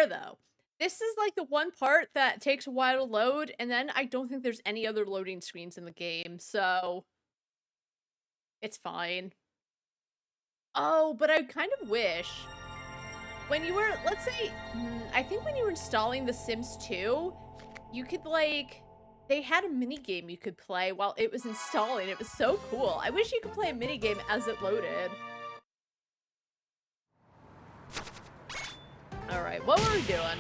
fair, though, this is, like, the one part that takes a while to load, and then I don't think there's any other loading screens in the game, so it's fine. Oh, but I kind of wish when you were, let's say, I think when you were installing The Sims 2, you could, like, they had a mini game you could play while it was installing. It was so cool. I wish you could play a mini game as it loaded. All right, what were we doing?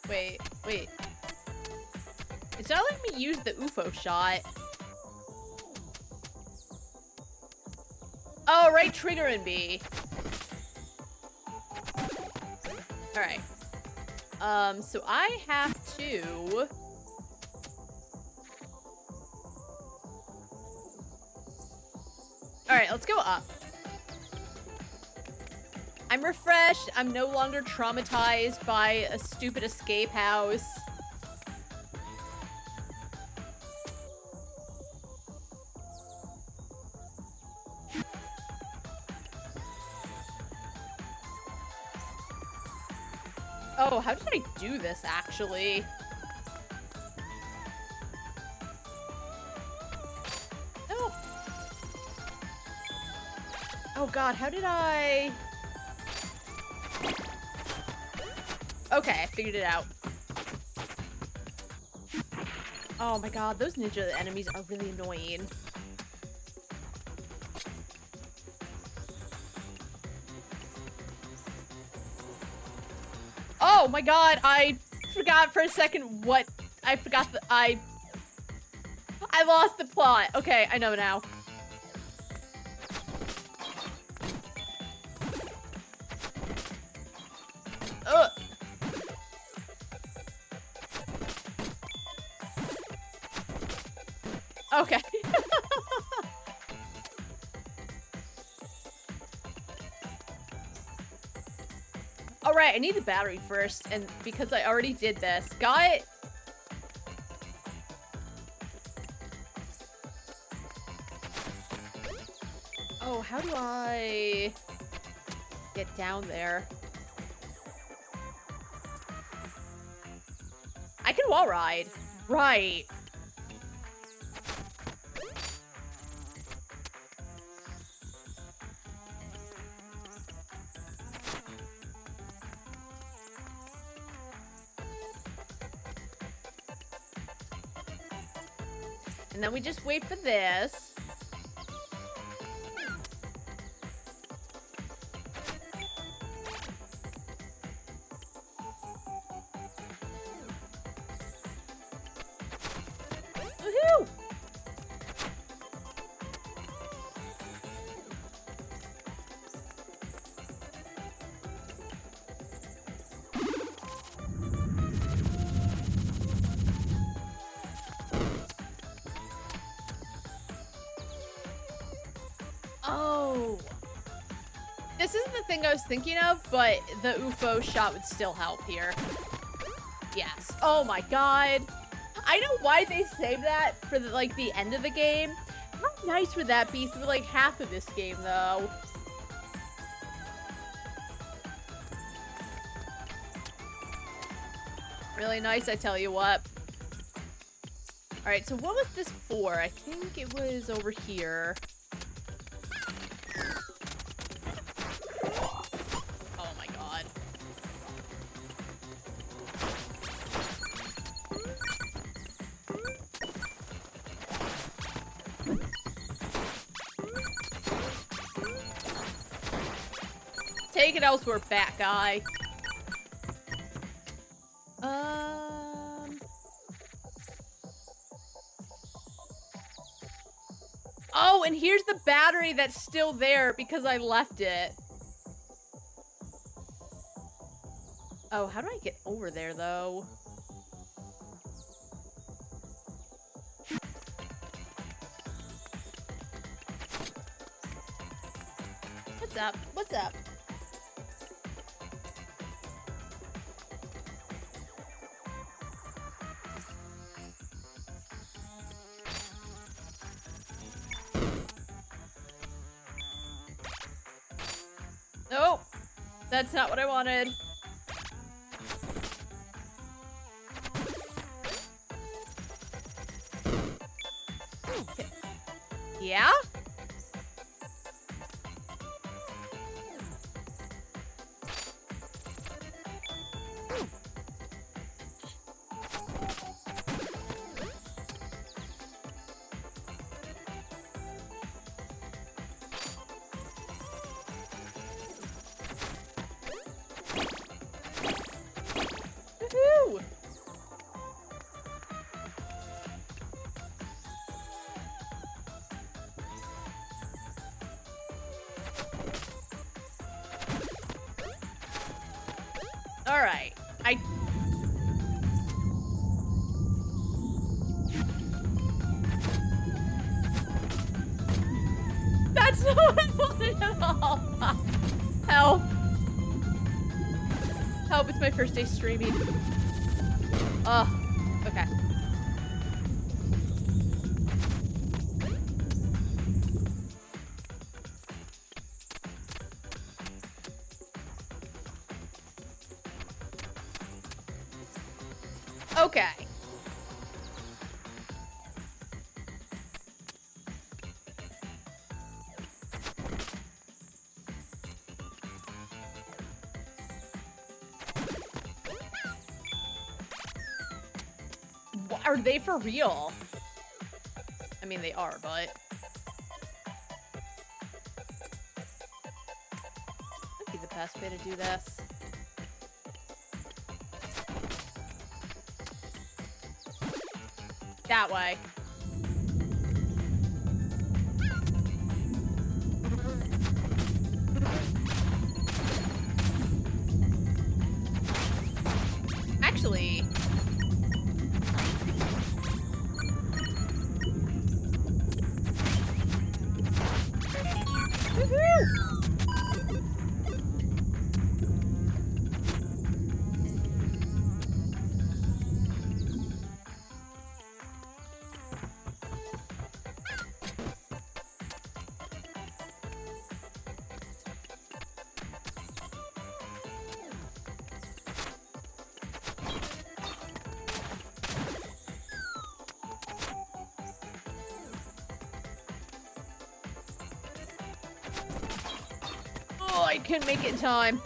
Wait. It's not letting me use the UFO shot. Oh, right trigger and B. Alright. So I have to... Alright, let's go up. I'm refreshed. I'm no longer traumatized by a stupid escape house. Oh, how did I do this, actually? Oh. Oh god, how did I... Okay, I figured it out. Oh my god, those ninja enemies are really annoying. Oh my god, I forgot for a second what... I forgot that I lost the plot. Okay, I know now. Ugh. Okay. Alright, I need the battery first, and because I already did this, got it. Oh, how do I get down there? I can wall ride. Right. And then we just wait for this. Woohoo! Oh. This isn't the thing I was thinking of, but the UFO shot would still help here. Yes. Oh my god. I know why they saved that for the, like, the end of the game. How nice would that be through, like, half of this game, though? Really nice, I tell you what. Alright, so what was this for? I think it was over here. Oh my god. Take it elsewhere, bat guy. Oh, and here's the battery that's still there because I left it. Oh, how do I get over there, though? What's up? What's up? That's not what I wanted. Okay. Yeah? Woohoo! All right. That's not what I wanted at all. Help. Help, it's my first day streaming. Ugh. Okay. Okay. Are they for real? I mean, they are, but... That'd be the best way to do this. That way. Actually... Oh, I couldn't make it in time.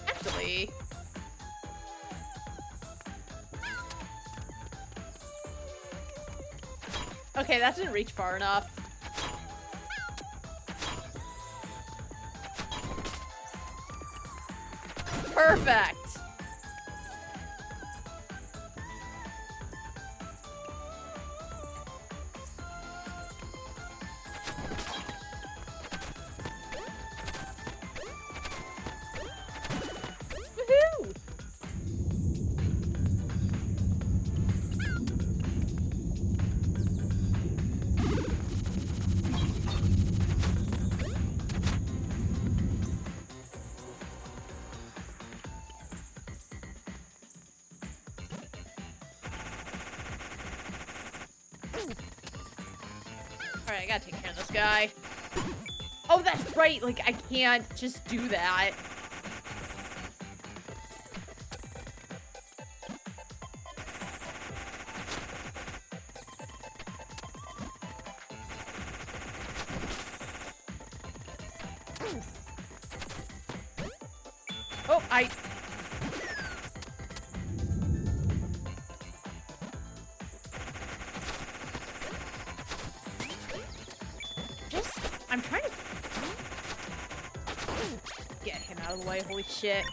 Actually... Okay, that didn't reach far enough. Perfect. Woohoo! Alright, I gotta take care of this guy. Oh, that's right! Like, I can't just do that. Oh, I'm trying to get him out of the way. Holy shit.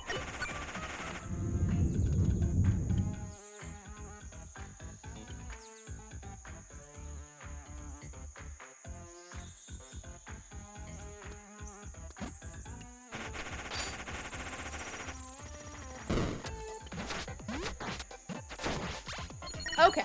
Okay.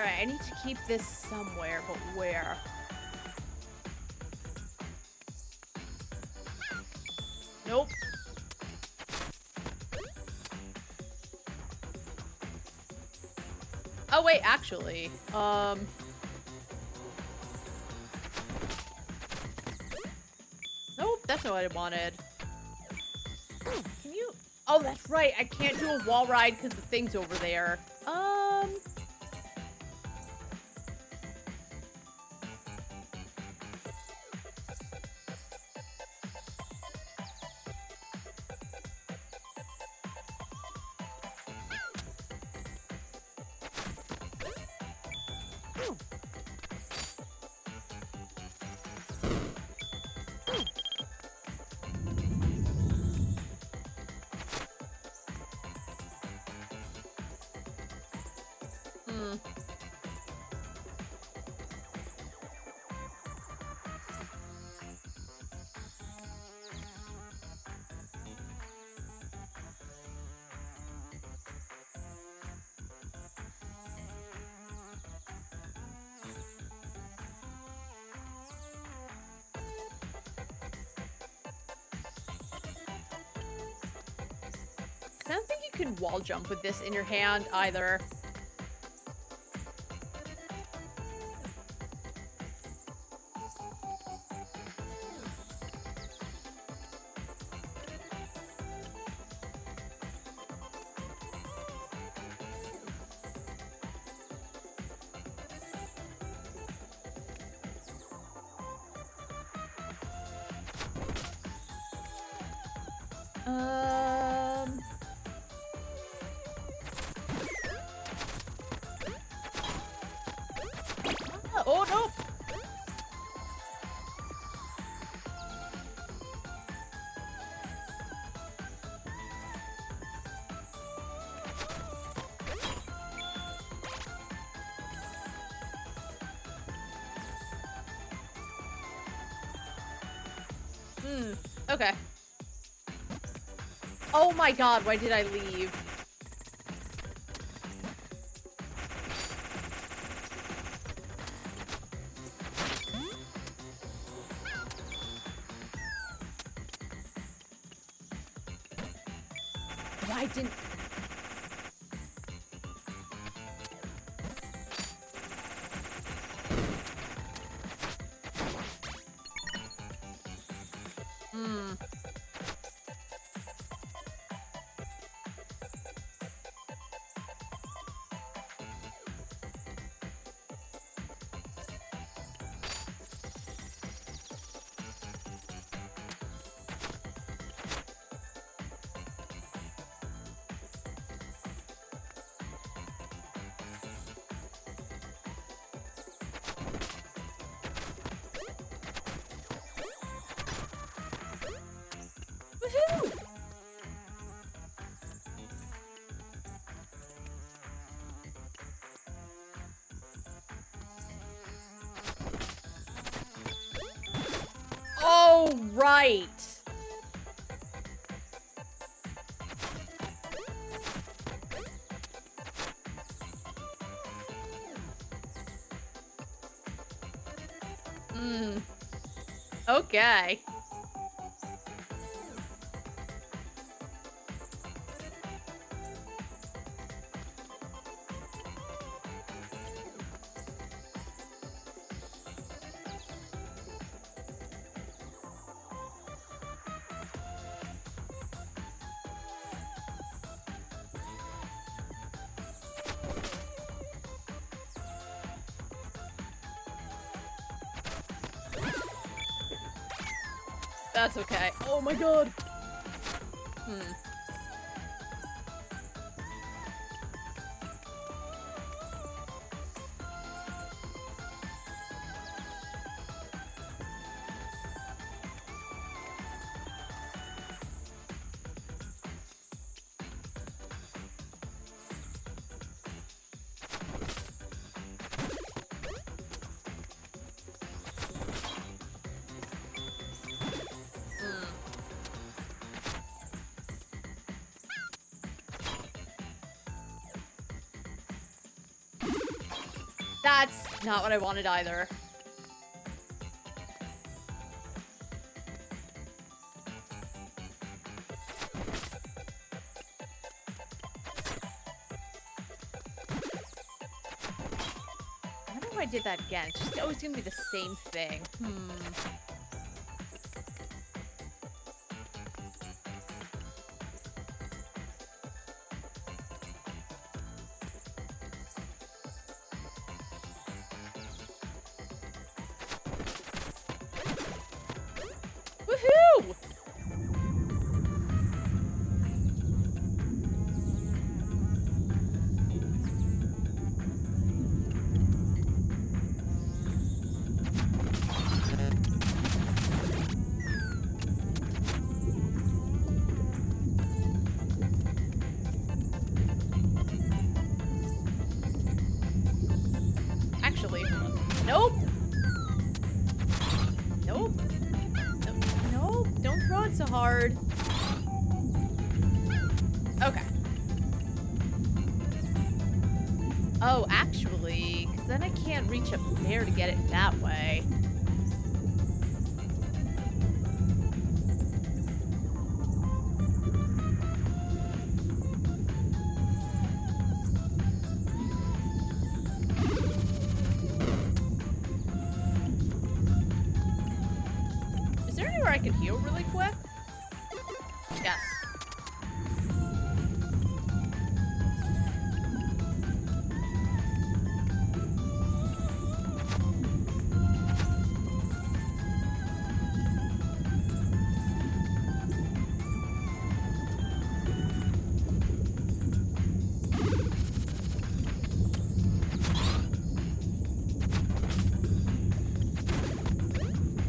Alright, I need to keep this somewhere, but where? Nope. Oh, wait, actually. Nope, that's not what I wanted. Can you... Oh, that's right. I can't do a wall ride because the thing's over there. I don't think you can wall jump with this in your hand either. Oh, no! Okay. Oh my god, why did I leave? Why didn't... Woohoo! Oh, right. Okay. That's okay. Oh my god. That's not what I wanted either. I wonder if I did that again. It's just always gonna be the same thing. Woohoo! Actually, nope. Nope. Nope. Don't throw it so hard. Okay. Oh, actually, because then I can't reach up there to get it that way. Is there anywhere I can heal really quick? Yes.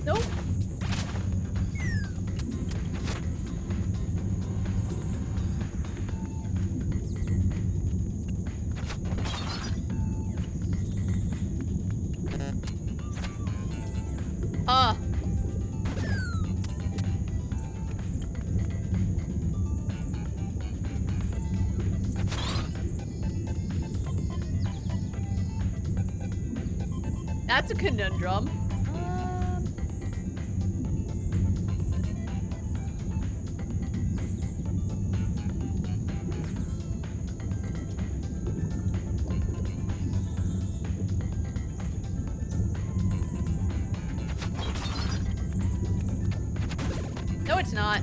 Nope. That's a conundrum. No, it's not.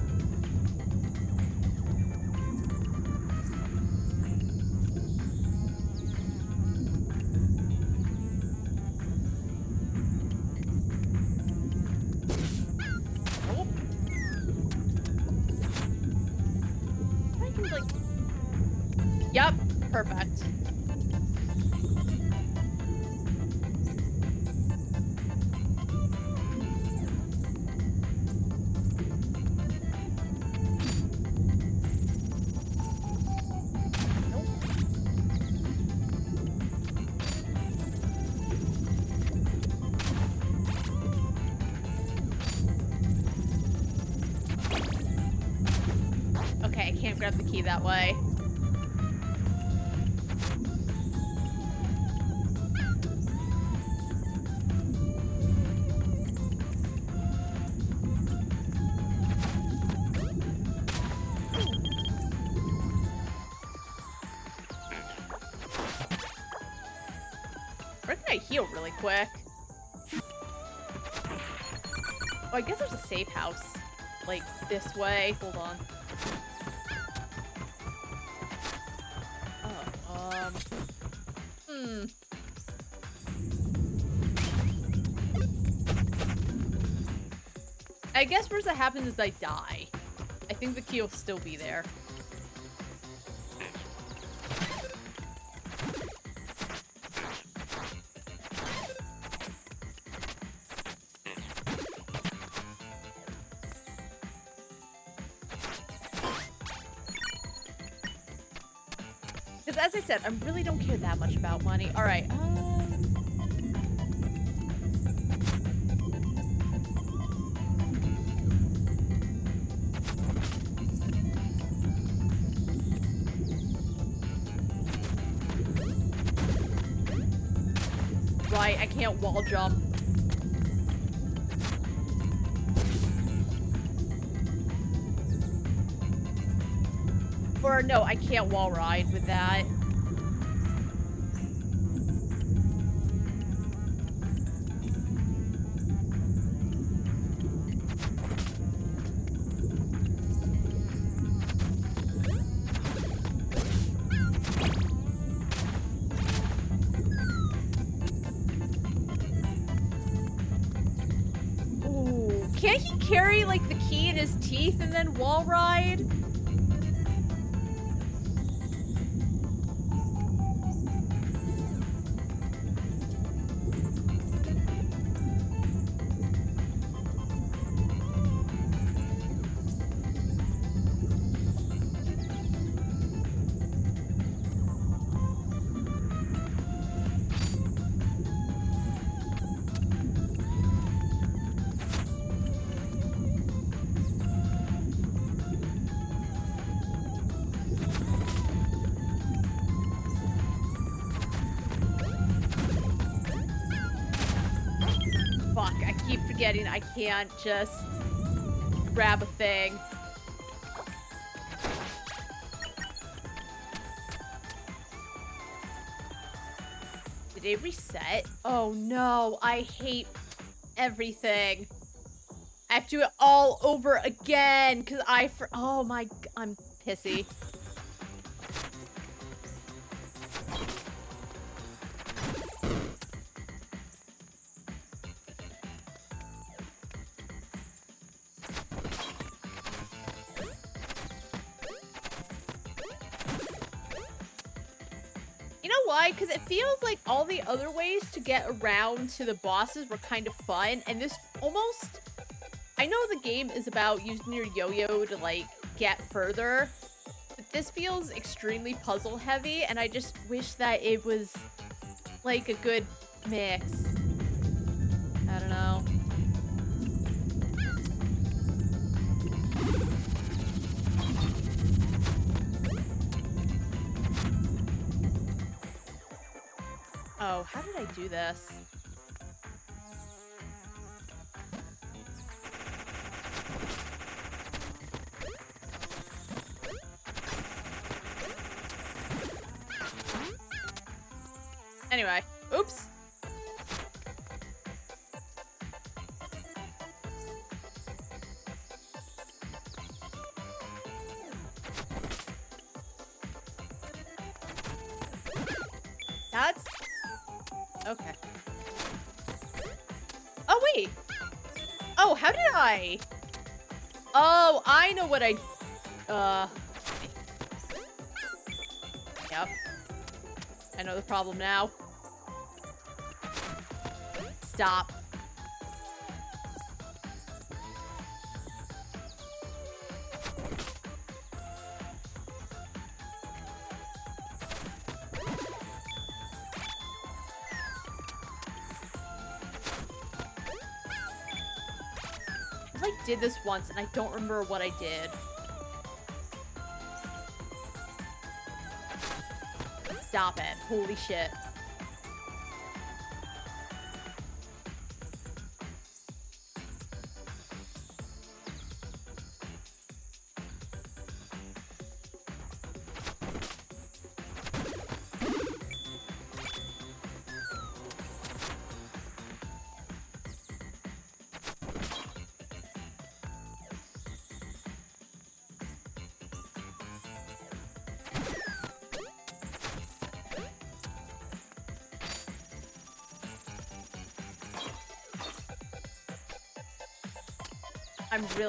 Nope. I can, like... Yep, perfect. Okay, I can't grab the key that way. Where can I heal really quick? Oh, I guess there's a safe house. Like, this way. Hold on. I guess where that happens is I die. I think the key will still be there. Because as I said, I really don't care that much about money. All right. right, I can't wall jump. Or no, I can't wall ride with that. Ooh, can't he carry like the key in his teeth and then wall ride? Fuck, I keep forgetting I can't just grab a thing. Did it reset? Oh no, I hate everything. I have to do it all over again because oh my, I'm pissy. You know why? Because it feels like all the other ways to get around to the bosses were kind of fun, and this almost... I know the game is about using your yo-yo to, like, get further, but this feels extremely puzzle-heavy, and I just wish that it was, like, a good mix. I don't know. Oh, how did I do this? Anyway, oops. That's... okay. Oh, wait. Oh, how did I... Oh, I know what I... Yep. I know the problem now. Stop. I like did this once and I don't remember what I did. Stop it. Holy shit.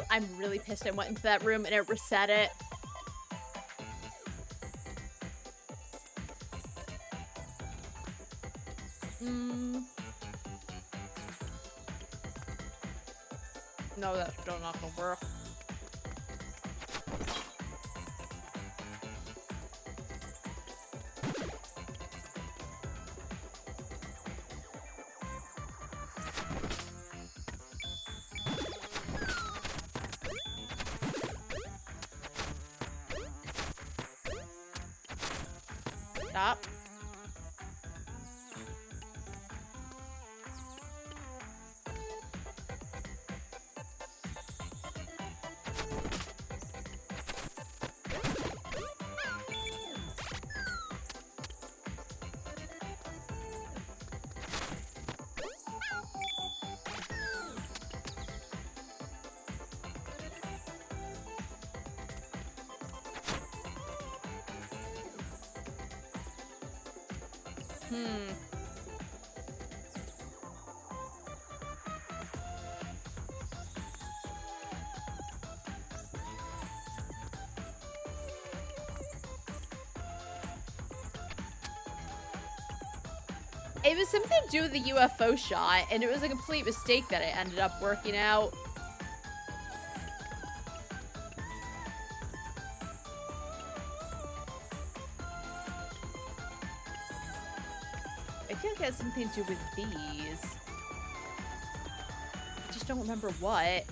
I'm really pissed I went into that room and it reset it. No, that's still not gonna work. Stop. It was something to do with the UFO shot, and it was a complete mistake that it ended up working out. I feel like it has something to do with these. I just don't remember what.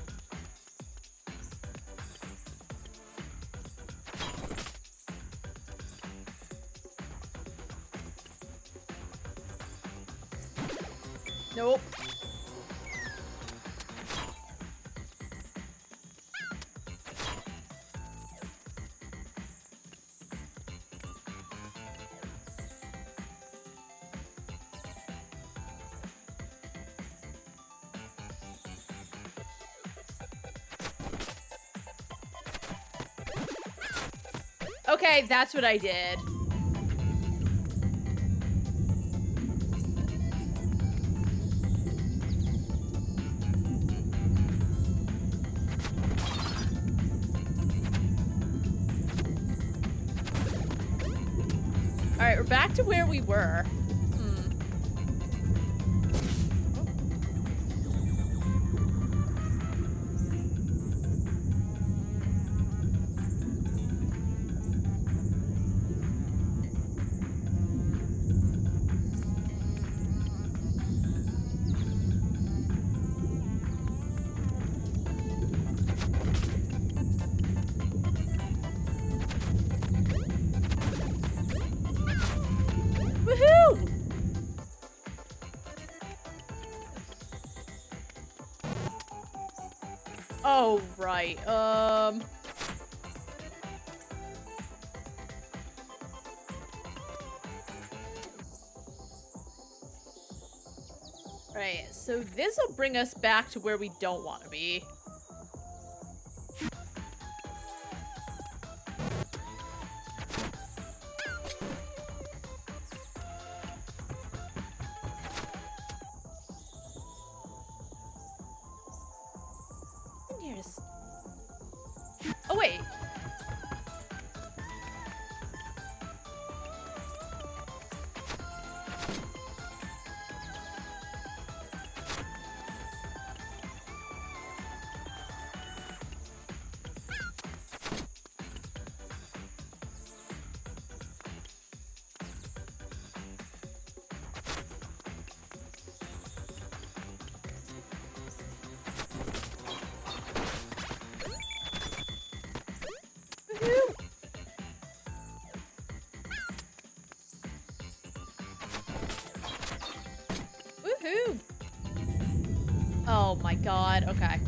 Nope. Okay, that's what I did. Alright, we're back to where we were. Oh, right. Right, so this will bring us back to where we don't want to be. Oh, wait. Woohoo! Oh my god, okay.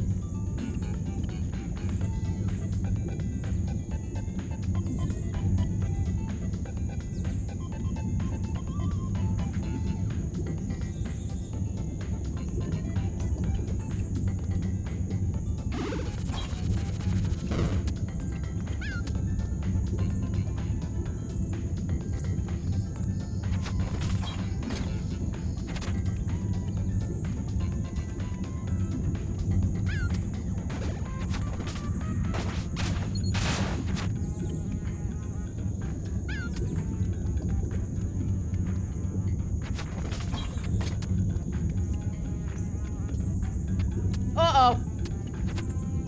Uh-oh.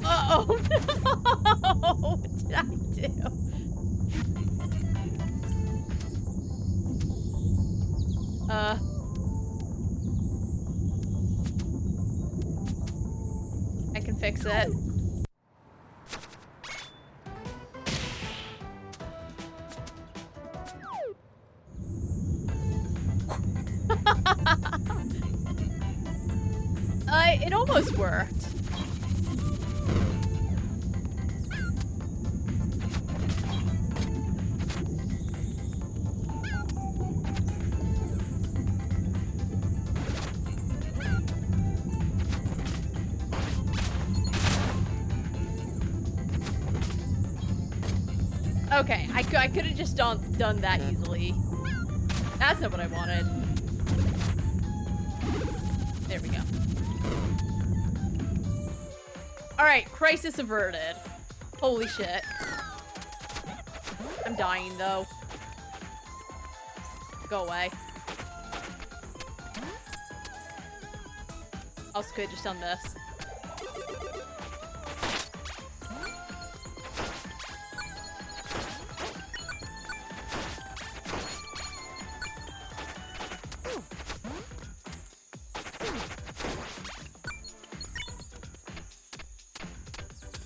Uh-oh, no! What did I do? I can fix it. It almost worked. Okay, I could have just done that easily. That's not what I wanted. There we go. Alright, crisis averted. Holy shit. I'm dying, though. Go away. I also could have just done this.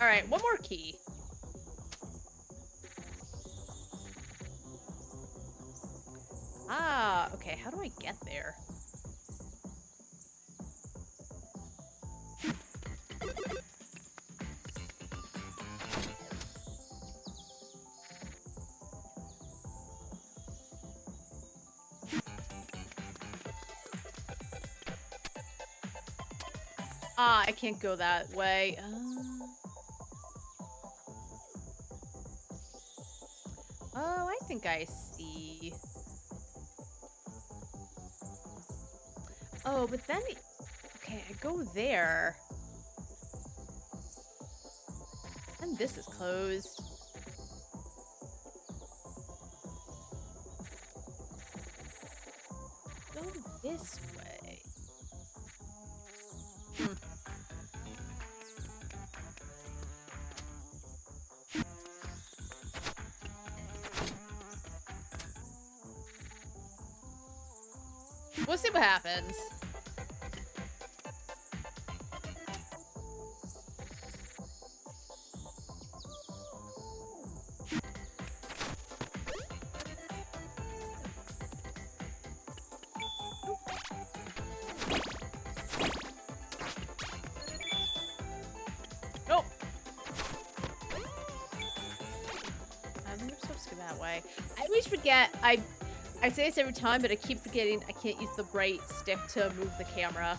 Alright, one more key. Ah, okay, how do I get there? Ah, I can't go that way. Oh, I think I see. Oh, but then... Okay, I go there. And this is closed. Go this way. We'll see what happens. Nope. I'm supposed to go that way. I always forget. I say this every time, but I keep forgetting I can't use the right stick to move the camera.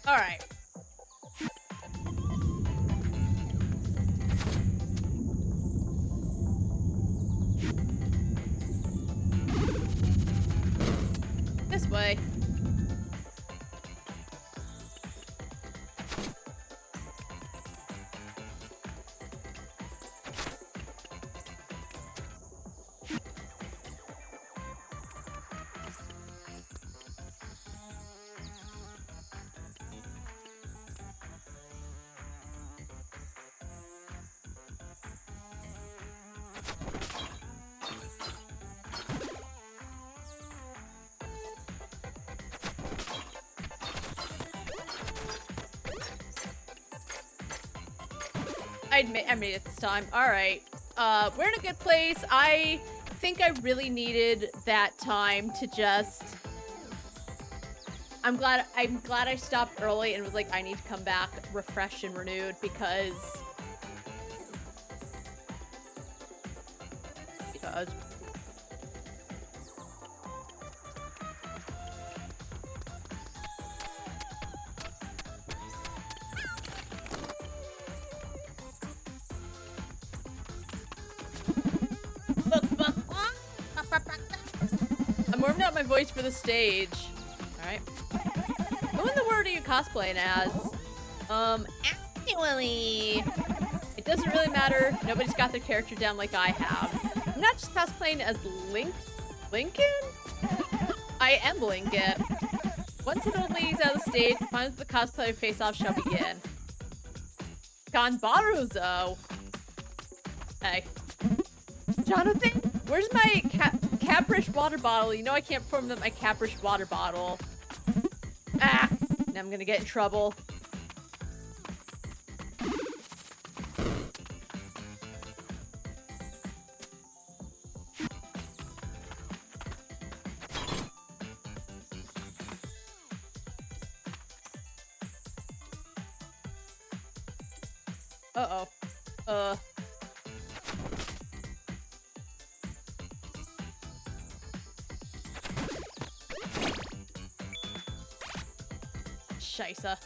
All right. This way. I made it this time. All right. We're in a good place. I think I really needed that time to just... I'm glad I stopped early and was like, I need to come back refreshed and renewed because... I'm warming up my voice for the stage. Alright. Who in the world are you cosplaying as? Actually... I It doesn't really matter. Nobody's got their character down like I have. I'm not just cosplaying as Lincoln? I am Lincoln. Once it only is out of the stage, the finals of the cosplayer face-off shall begin. Ganbaruzo. Hey. Jonathan, where's my Caprish water bottle? You know I can't perform with my Caprish water bottle. Ah! Now I'm gonna get in trouble. Uh-oh. Scheisse.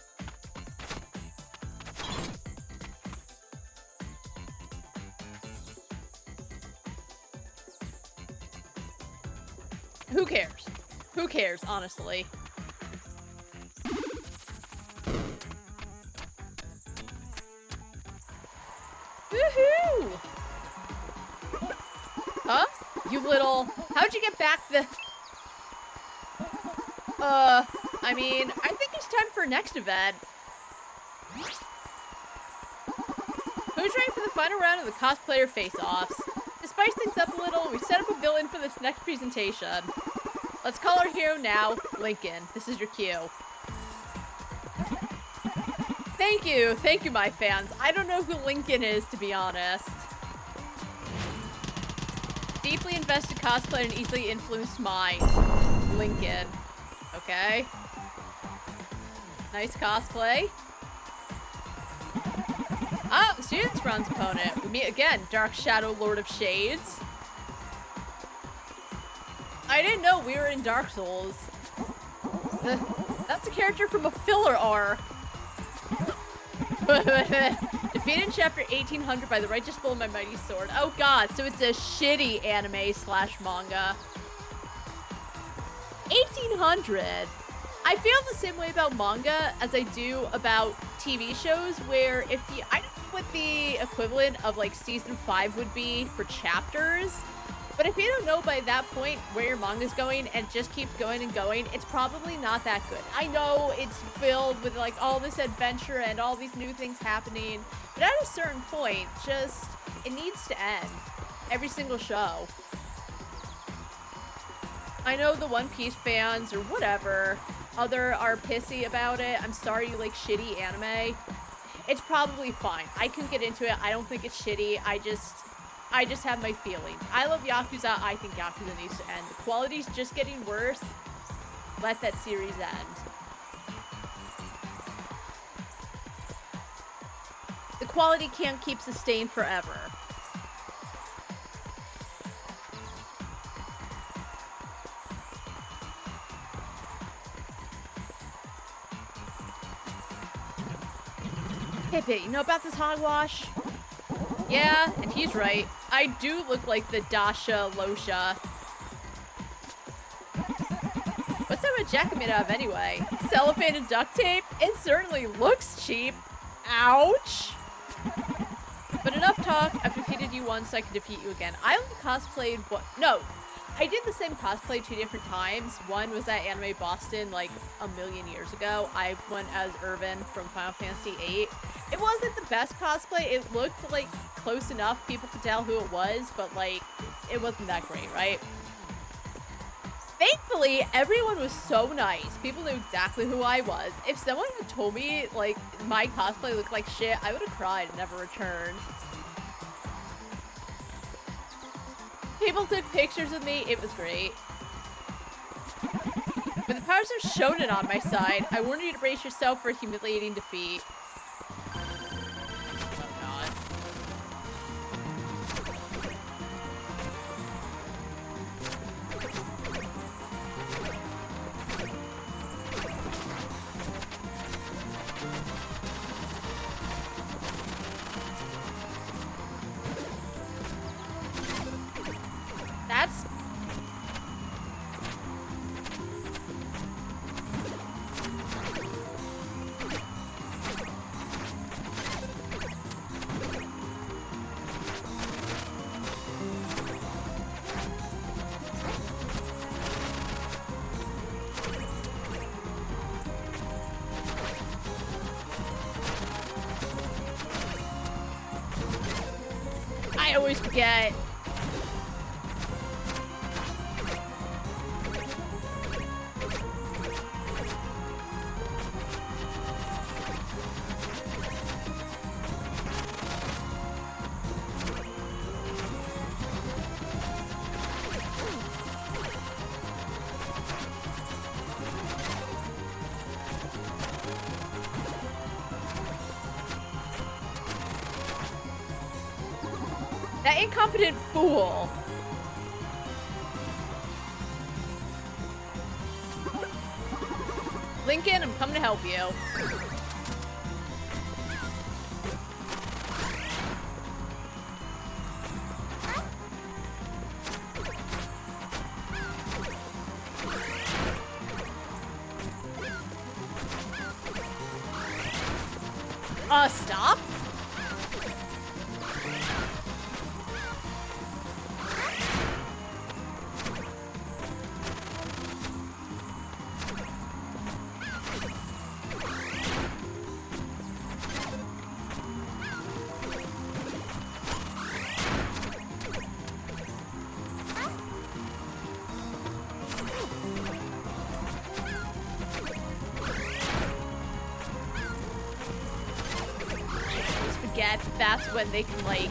Who cares? Who cares, honestly? Woohoo! Huh? You little... How'd you get back the... I mean, I think it's time for next event. Who's ready for the final round of the cosplayer face-offs? To spice things up a little, we set up a villain for this next presentation. Let's call our hero now, Lincoln. This is your cue. Thank you, my fans. I don't know who Lincoln is, to be honest. Deeply invested cosplayer and easily influenced mind. Lincoln. Okay. Nice cosplay. Oh, student's bronze opponent. We meet again, Dark Shadow Lord of Shades. I didn't know we were in Dark Souls. That's a character from a filler arc. Defeated in chapter 1800 by the righteous bull of my mighty sword. Oh god, so it's a shitty anime slash manga. 1800. I feel the same way about manga as I do about TV shows, where if you, I don't know what the equivalent of like season 5 would be for chapters, but if you don't know by that point where your manga's going and just keeps going and going, it's probably not that good. I know it's filled with like all this adventure and all these new things happening, but at a certain point, just, it needs to end. Every single show. I know the One Piece fans or whatever are pissy about it. I'm sorry you like shitty anime. It's probably fine. I can get into it. I don't think it's shitty. I just have my feelings. I love Yakuza. I think Yakuza needs to end. The quality's just getting worse. Let that series end. The quality can't keep sustained forever. Pippi, you know about this hogwash? Yeah, and he's right. I do look like the Dasha Losha. What's that red jacket made out of anyway? Cellophane and duct tape? It certainly looks cheap. Ouch! But enough talk. I've defeated you once, so I can defeat you again. I only cosplayed what? No, I did the same cosplay 2 different times. One was at Anime Boston like a million years ago. I went as Irvin from Final Fantasy VIII. It wasn't the best cosplay. It looked like close enough. People could tell who it was, but like, it wasn't that great, right? Thankfully, everyone was so nice. People knew exactly who I was. If someone had told me, like, my cosplay looked like shit, I would have cried and never returned. People took pictures of me. It was great. With the powers of Shonen on my side, I warn you to brace yourself for a humiliating defeat. That's... always forget. That incompetent fool. Lincoln, I'm coming to help you. Stop? That's when they can, like...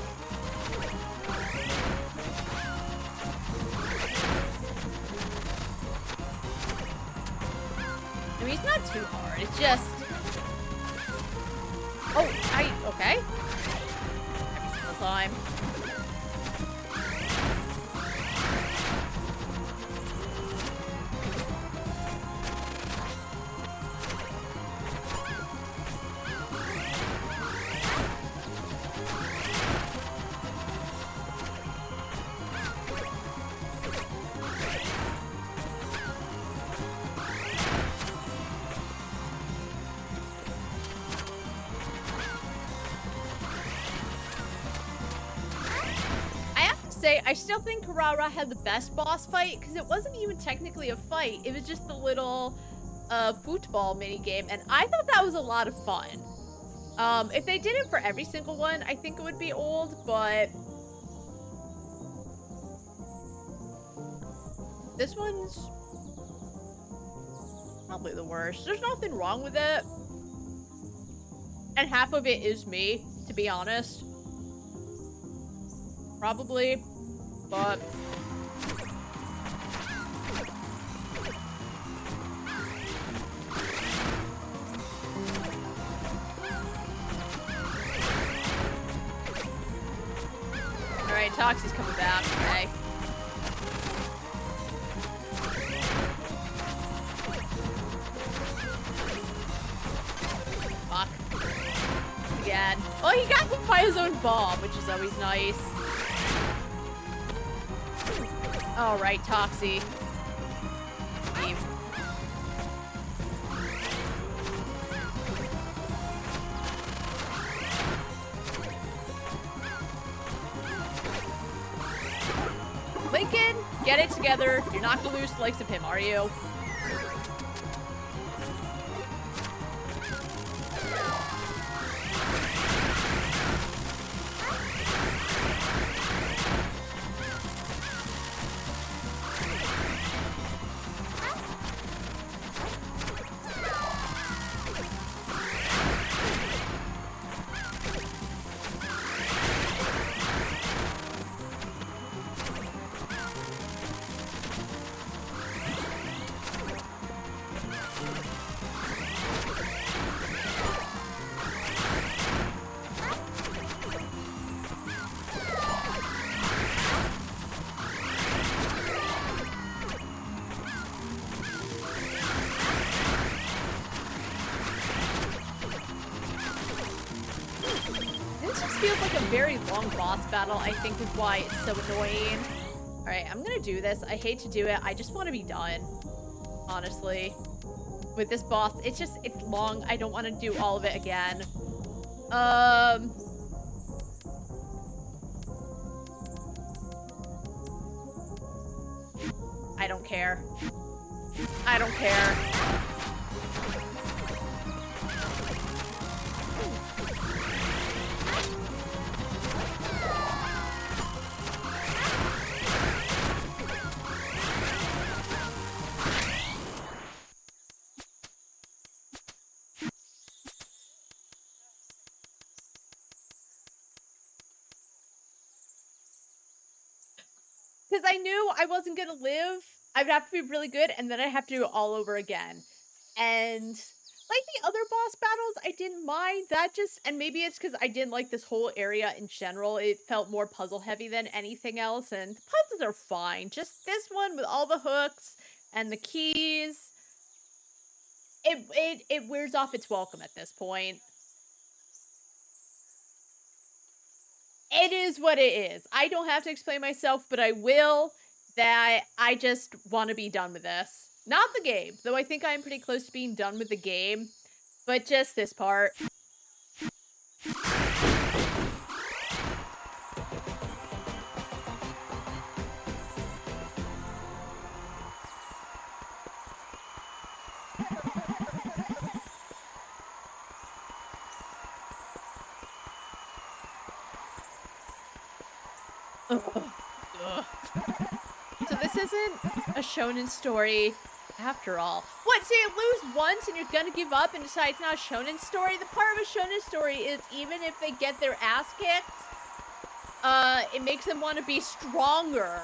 I mean, it's not too hard. It's just... Oh, okay. Every single time. I still think Carrara had the best boss fight because it wasn't even technically a fight. It was just the little football minigame, and I thought that was a lot of fun. If they did it for every single one, I think it would be old, but this one's probably the worst. There's nothing wrong with it, and half of it is me, to be honest. Probably. But alright, Toxie's coming back, okay. Fuck. Again. Oh, he got hit by his own bomb, which is always nice. All right, Toxie. Leave. Lincoln, get it together. You're not gonna lose the likes of him, are you? Very long boss battle, I think, is why it's so annoying. Alright, I'm gonna do this. I hate to do it. I just want to be done. Honestly. With this boss, it's long. I don't want to do all of it again. I don't care. I don't care. Because I knew I wasn't gonna live. I'd have to be really good, and then I'd have to do it all over again. And like the other boss battles, I didn't mind. That just, and maybe it's because I didn't like this whole area in general. It felt more puzzle heavy than anything else, and the puzzles are fine. Just this one with all the hooks and the keys, it wears off its welcome at this point. It is what it is. I don't have to explain myself, but I will. That I just want to be done with this. Not the game, though I think I'm pretty close to being done with the game, but just this part. So this isn't a shonen story after all. What, so you lose once and you're gonna give up and decide it's not a shonen story? The part of a shonen story is even if they get their ass kicked, it makes them want to be stronger.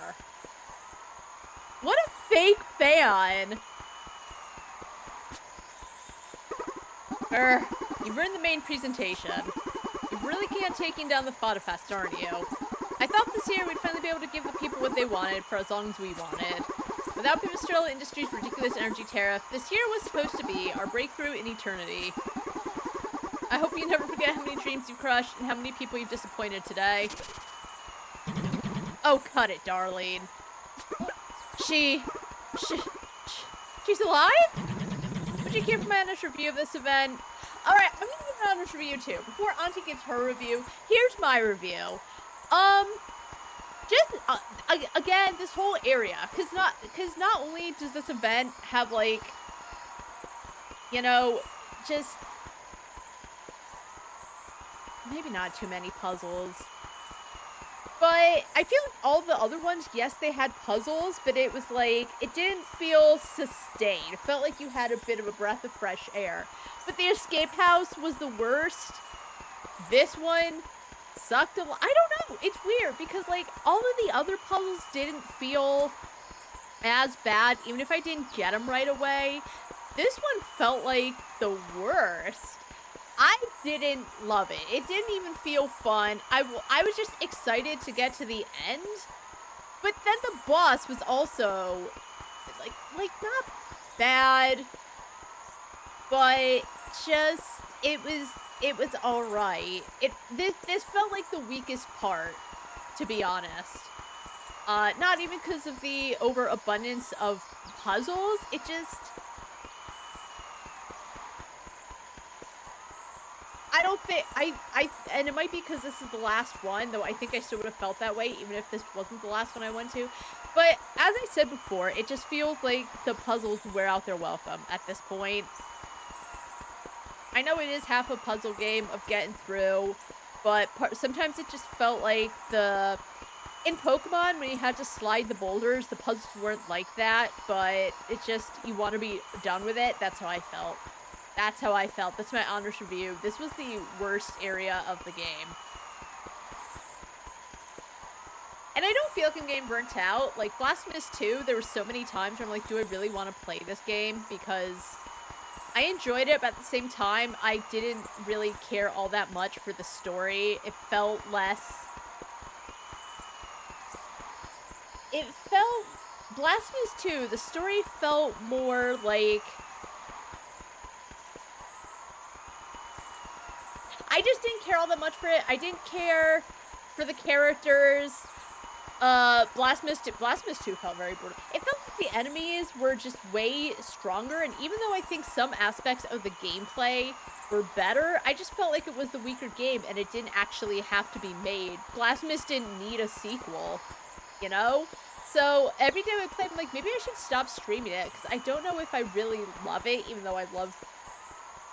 What a fake fan. You ruined the main presentation. You really can't taking down the Fada Fest, aren't you? I thought this year we'd finally be able to give the people what they wanted for as long as we wanted. Without Pipistrello Industries' ridiculous energy tariff, this year was supposed to be our breakthrough in eternity. I hope you never forget how many dreams you've crushed and how many people you've disappointed today. Oh, cut it, darling. She's alive? Would you care for my honest review of this event? Alright, I'm gonna give an honest review too. Before Auntie gives her review, here's my review. Again, this whole area, cause not only does this event have, like, you know, just maybe not too many puzzles, but I feel like all the other ones, yes, they had puzzles, but it was like, it didn't feel sustained. It felt like you had a bit of a breath of fresh air. But the escape house was the worst. This one sucked a lot. I don't know. It's weird because, like, all of the other puzzles didn't feel as bad, even if I didn't get them right away. This one felt like the worst. I didn't love it. It didn't even feel fun. I was just excited to get to the end. But then the boss was also, like not bad, but just, it was alright. This felt like the weakest part, to be honest. Not even because of the overabundance of puzzles, it just, I don't think, and it might be because this is the last one, though I think I still would have felt that way, even if this wasn't the last one I went to. But, as I said before, it just feels like the puzzles wear out their welcome at this point. I know it is half a puzzle game of getting through, but sometimes it just felt like in Pokemon, when you had to slide the boulders, the puzzles weren't like that, but it's just, you want to be done with it. That's how I felt. That's how I felt. That's my honest review. This was the worst area of the game. And I don't feel like I'm getting burnt out. Like, Blasphemous 2, there were so many times where I'm like, do I really want to play this game? Because I enjoyed it, but at the same time, I didn't really care all that much for the story. It felt less... It felt... Blasphemous 2, the story felt more like... I just didn't care all that much for it. I didn't care for the characters. Blasphemous 2 felt very brutal. It felt like the enemies were just way stronger, and even though I think some aspects of the gameplay were better, I just felt like it was the weaker game, and it didn't actually have to be made. Blasphemous didn't need a sequel, you know? So, every time I play, I'm like, maybe I should stop streaming it, because I don't know if I really love it, even though I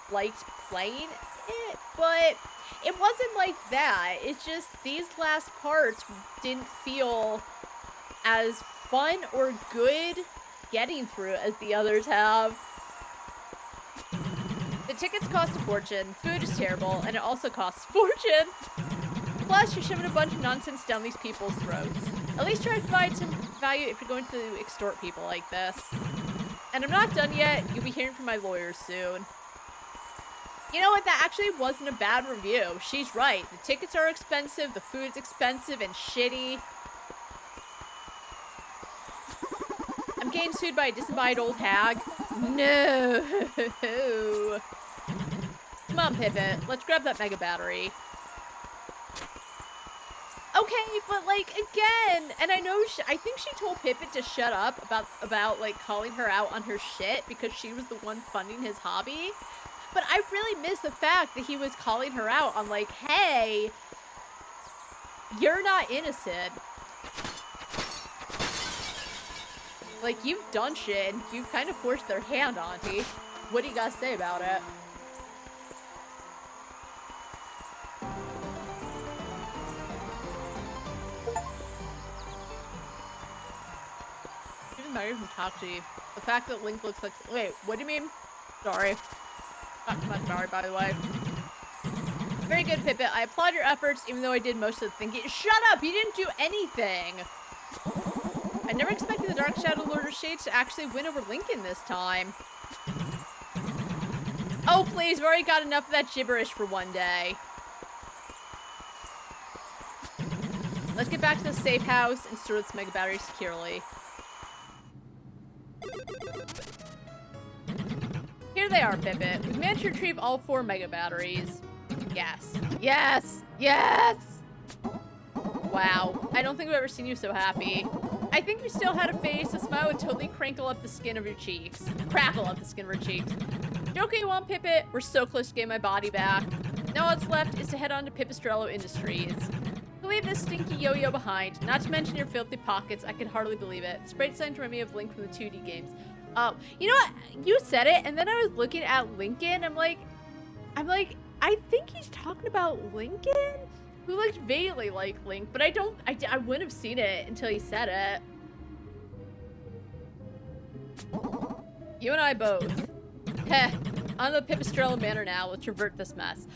liked playing it, but it wasn't like that. It's just these last parts didn't feel as fun or good getting through as the others have. The tickets cost a fortune, food is terrible, and it also costs a fortune. Plus, you're shoving a bunch of nonsense down these people's throats. At least try to provide some value if you're going to extort people like this. And I'm not done yet. You'll be hearing from my lawyers soon. You know what? That actually wasn't a bad review. She's right. The tickets are expensive, the food's expensive and shitty. I'm getting sued by a disembodied old hag. No. Come on, Pipit. Let's grab that mega battery. Okay, but like again, and I know I think she told Pipit to shut up about like calling her out on her shit because she was the one funding his hobby. But I really miss the fact that he was calling her out on like, hey, you're not innocent. Like, you've done shit and you've kind of forced their hand, Auntie. What do you gotta say about it? Even better from Toxie. The fact that Link looks like. Wait, what do you mean? Sorry. Not too much sorry, by the way. Very good, Pipit. I applaud your efforts, even though I did most of the thinking. Shut up! You didn't do anything! I never expected the Dark Shadow Lord of Shades to actually win over Lincoln this time. Oh, please, we've already got enough of that gibberish for one day. Let's get back to the safe house and store this mega battery securely. Here they are, Pipit. We've managed to retrieve all 4 mega batteries. Yes. Yes! Yes! Wow. I don't think I've ever seen you so happy. I think if you still had a face, a smile would totally crinkle up the skin of your cheeks. Crackle up the skin of her cheeks. Joking, you want Pipit? We're so close to getting my body back. Now all that's left is to head on to Pipistrello Industries. Leave this stinky yo-yo behind. Not to mention your filthy pockets. I can hardly believe it. The sprite sign to remind me of Link from the 2D games. You know what? You said it, and then I was looking at Lincoln. I'm like, I think he's talking about Lincoln? Who looked vaguely like Link, but I wouldn't have seen it until he said it. You and I both. Heh, on the Pipistrello Manor now. Let's revert this mess.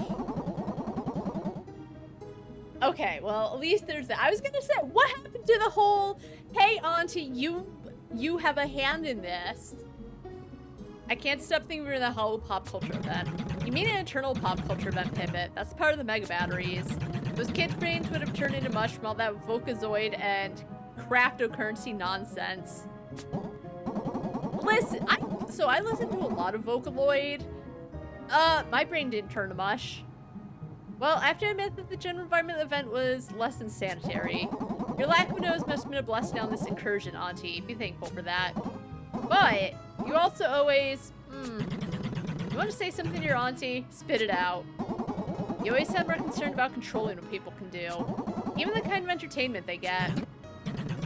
Okay, well, at least there's that. I was gonna say, what happened to the whole, hey, Auntie, you have a hand in this? I can't stop thinking we're in the hollow pop culture event. You mean an eternal pop culture event, Pipit? That's part of the mega batteries. Those kids' brains would have turned into mush from all that Vocazoid and cryptocurrency nonsense. Listen, I listened to a lot of Vocaloid. My brain didn't turn to mush. Well, I have to admit that the general environment of the event was less than sanitary. Your lack of a nose must have been a blessing on this incursion, Auntie. Be thankful for that. But you also always, you want to say something to your Auntie? Spit it out. You always sound more concerned about controlling what people can do. Even the kind of entertainment they get.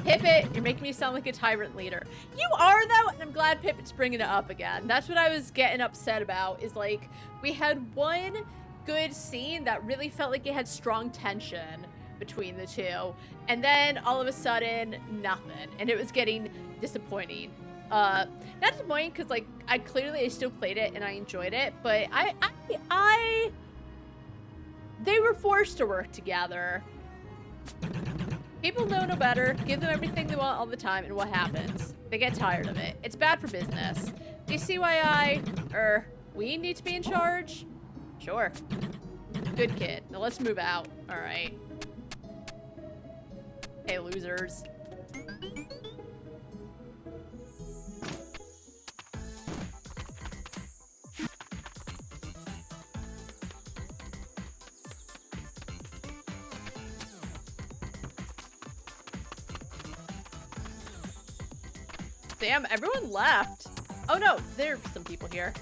Pipit, you're making me sound like a tyrant leader. You are, though, and I'm glad Pipit's bringing it up again. That's what I was getting upset about, is like, we had one good scene that really felt like it had strong tension between the two, and then all of a sudden, nothing, and it was getting disappointing. Not disappointing, because, like, I still played it, and I enjoyed it, but they were forced to work together. People know no better, give them everything they want all the time, and what happens? They get tired of it. It's bad for business. Do you see why we need to be in charge? Sure. Good kid. Now let's move out. Alright. Hey, losers. Damn, everyone left. Oh no, there's some people here.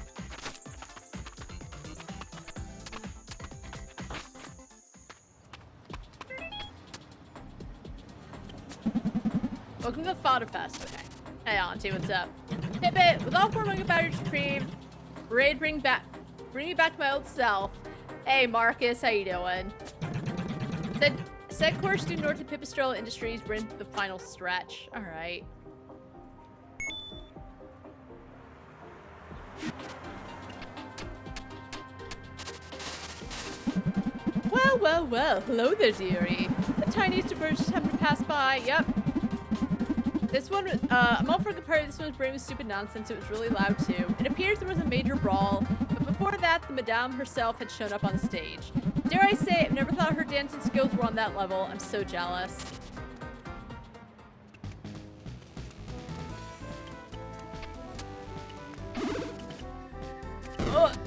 Welcome to the Fodder Fest. Okay. Hey, Auntie, what's up? Pipit, with all 4 mega batteries retrieved, we're ready to bring me back to my old self. Hey, Marcus, how you doing? Set course due north to Pipistrello Industries. We're into the final stretch. All right. Well. Hello there, dearie. The tiniest of birds just happened to pass by. Yep. This one, I'm all for the party. This one was bringing stupid nonsense. It was really loud too. It appears there was a major brawl, but before that, the Madame herself had shown up on stage. Dare I say, I've never thought her dancing skills were on that level. I'm so jealous. Ugh.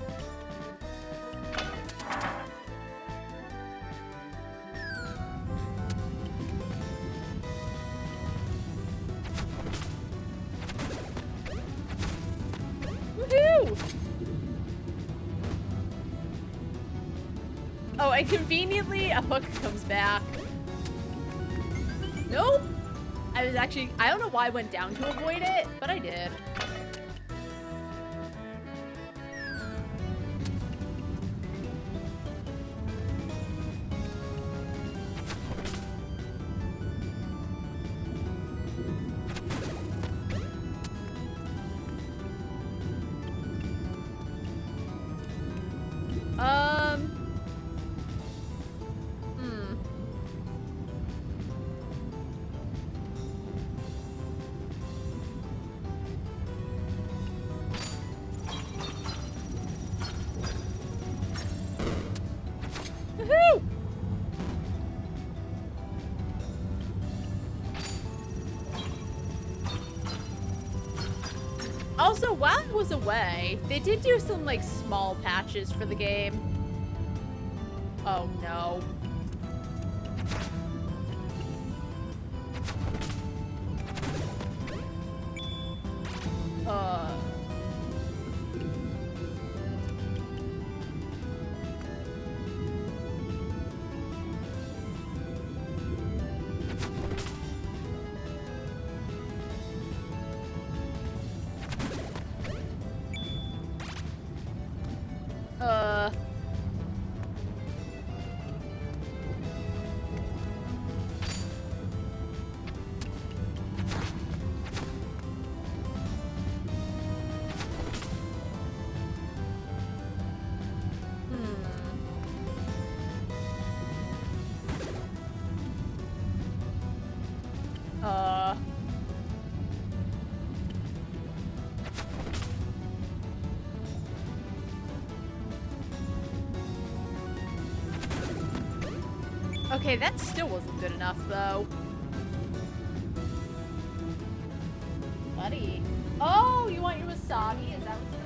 Woohoo! Oh, and conveniently, a hook comes back. Nope! I don't know why I went down to avoid it, but I did. Woohoo! Also, while I was away, they did do some, like, small patches for the game. Oh, no. Okay, that still wasn't good enough, though. Buddy. Oh, you want your wasabi? Is that what you're...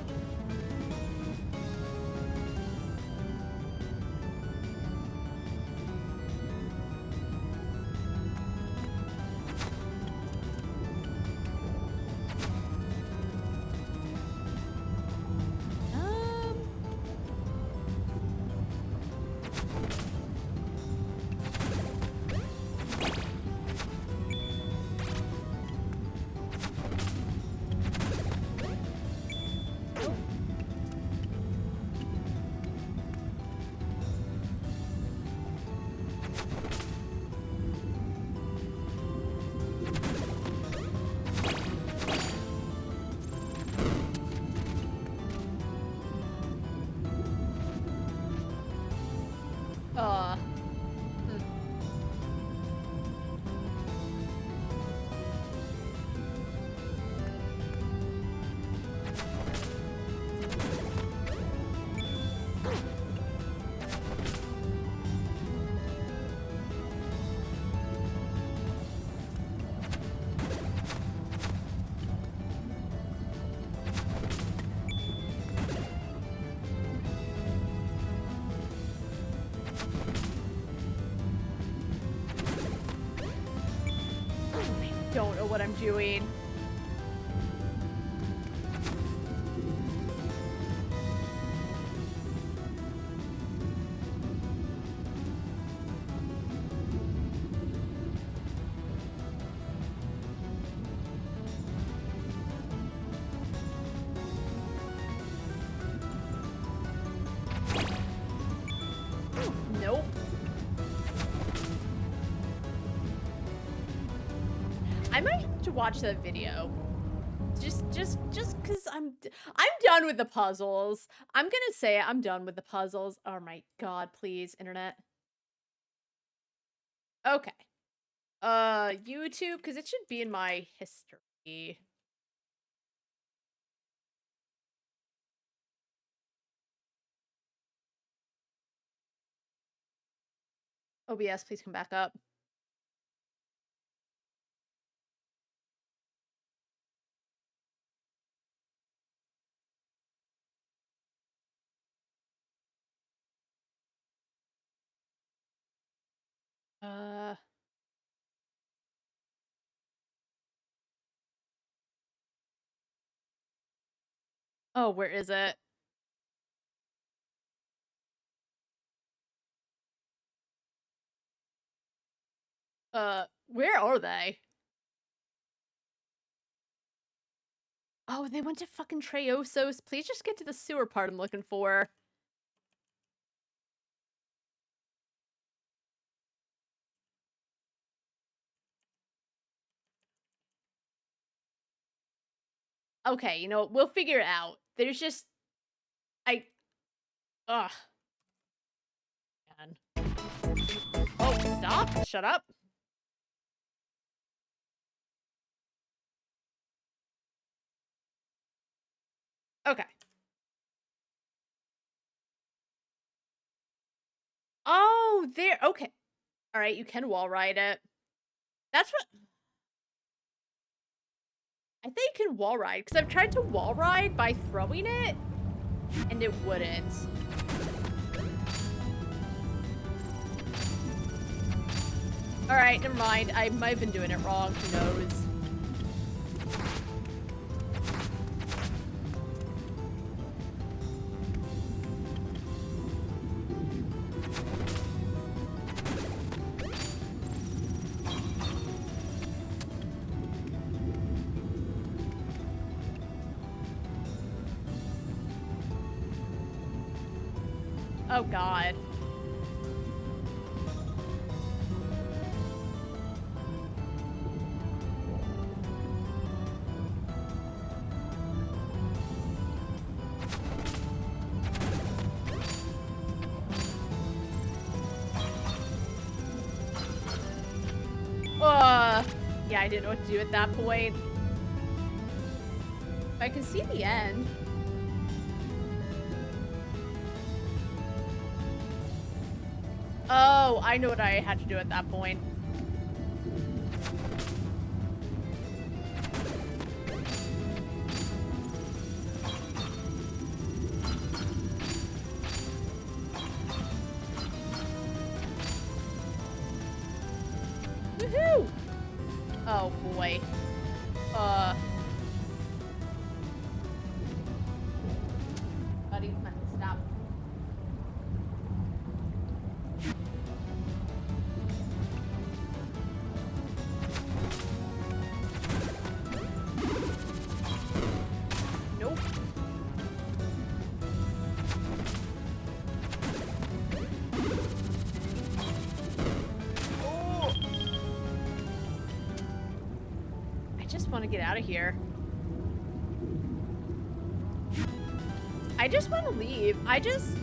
don't know what I'm doing. Nope. I might have to watch that video. Just cause I'm done with the puzzles. I'm gonna say it, I'm done with the puzzles. Oh my god, please, internet. Okay. YouTube, because it should be in my history. OBS, please come back up. Oh, where is it? Where are they? Oh, they went to fucking Treosos. Please just get to the sewer part I'm looking for. Okay, you know, we'll figure it out. There's just... Ugh. Man. Oh, stop! Shut up! Okay. Oh, there. Okay. All right, you can wall ride it. That's what... I think you can wall ride, because I've tried to wall ride by throwing it, and it wouldn't. Alright, never mind. I might have been doing it wrong. Who knows? Oh, God. Yeah, I didn't know what to do at that point. I can see the end. Oh, I know what I had to do at that point. Woohoo! Oh boy. Buddy, stop. Nope. Oh. I just want to get out of here. I just want to leave. I just...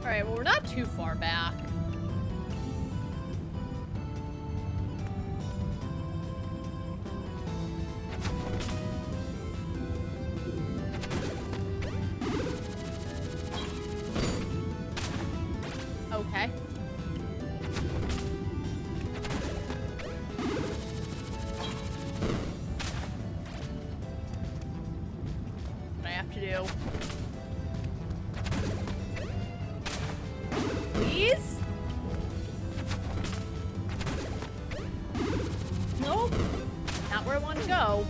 Alright, well, we're not too far back. Okay. What I have to do. Please? Nope. Not where I want to go.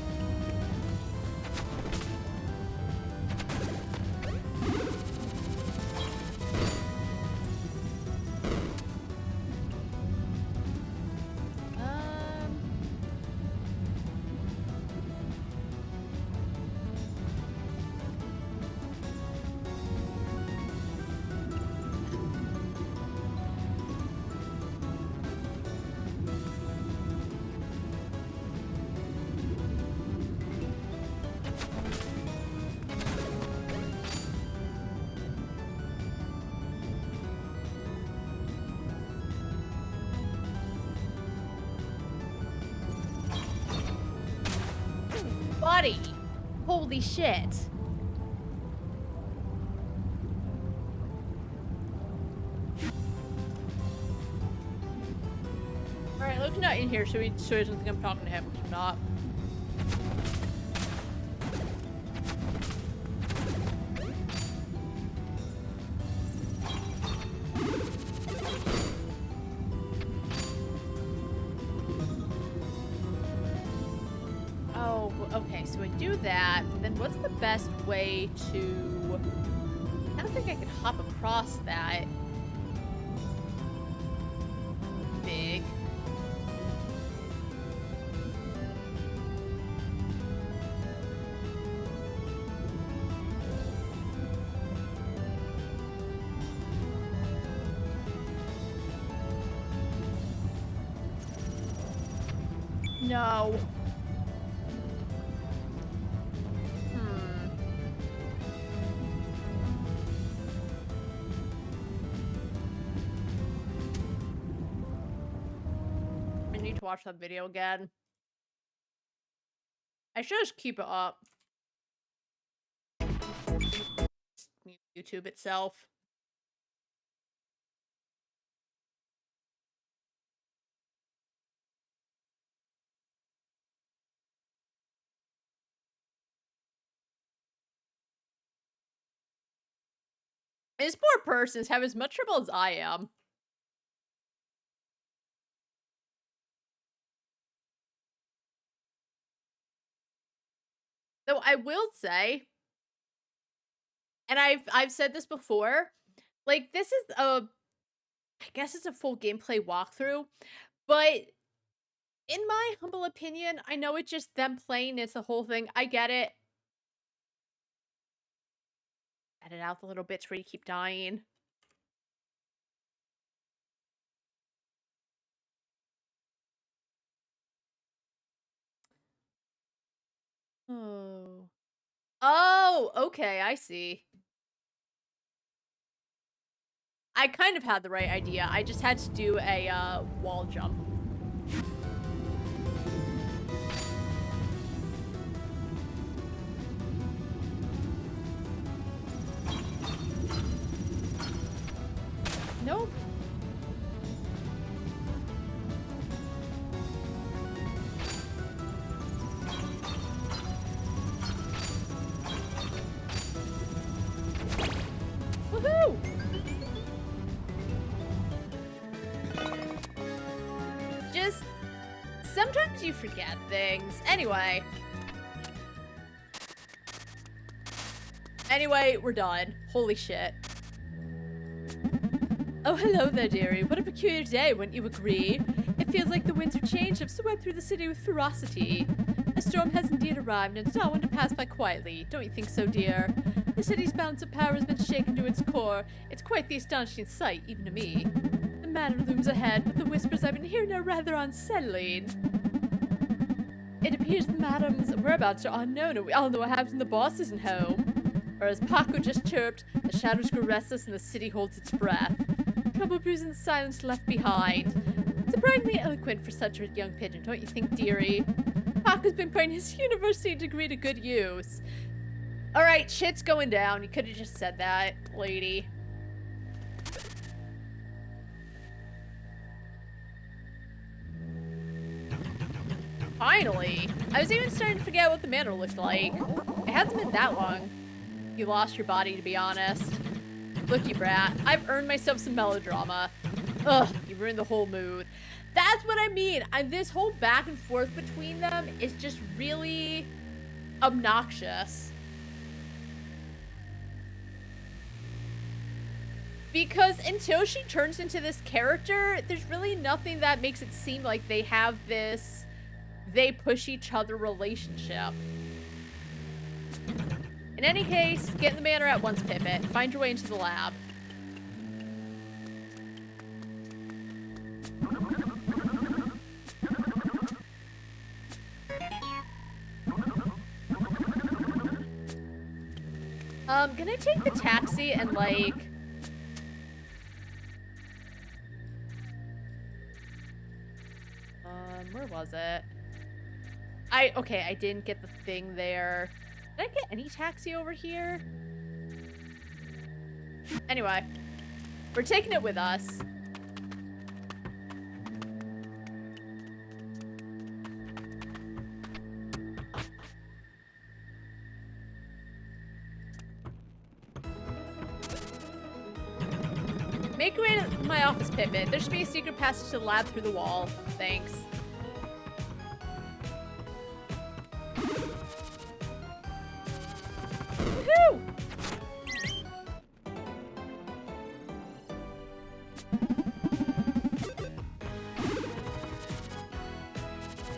body. Holy shit. Alright, Luke's not in here, so he doesn't think I'm talking to him, which I'm not. Oh, okay, so I do that, then what's the best way to... I don't think I can hop across that. Big. No. I need to watch that video again. I should just keep it up. Just mute YouTube itself. This poor person's have as much trouble as I am. Though I will say, and I've said this before, like this is I guess it's a full gameplay walkthrough, but in my humble opinion, I know it's just them playing, it's the whole thing. I get it. Edit out the little bits where you keep dying. Oh. Oh, okay, I see. I kind of had the right idea. I just had to do a wall jump. Nope. Woohoo! Just sometimes you forget things. Anyway, we're done. Holy shit. Oh, hello there, dearie. What a peculiar day, wouldn't you agree? It feels like the winds of change have swept through the city with ferocity. A storm has indeed arrived, and it's not one to pass by quietly. Don't you think so, dear? The city's balance of power has been shaken to its core. It's quite the astonishing sight, even to me. The matter looms ahead, but the whispers I've been hearing are rather unsettling. It appears the madam's whereabouts are unknown, and we all know what happens when the boss isn't home. Or as Paco just chirped, the shadows grow restless and the city holds its breath. Trouble brews in the silence left behind. Surprisingly eloquent for such a young pigeon, don't you think, dearie? Paco's been putting his university degree to good use. Alright, shit's going down. You could have just said that, lady. Finally! I was even starting to forget what the manor looked like. It hasn't been that long. You lost your body, to be honest. Look, you brat. I've earned myself some melodrama. Ugh, you ruined the whole mood. That's what I mean. This whole back and forth between them is just really obnoxious. Because until she turns into this character, there's really nothing that makes it seem like they have this they push each other relationship. In any case, get in the manor at once, Pipit. Find your way into the lab. Can I take the taxi and, like... where was it? Okay, I didn't get the thing there. Did I get any taxi over here? Anyway, we're taking it with us. Make your way to my office, Pippin. There should be a secret passage to the lab through the wall. Thanks. Woohoo!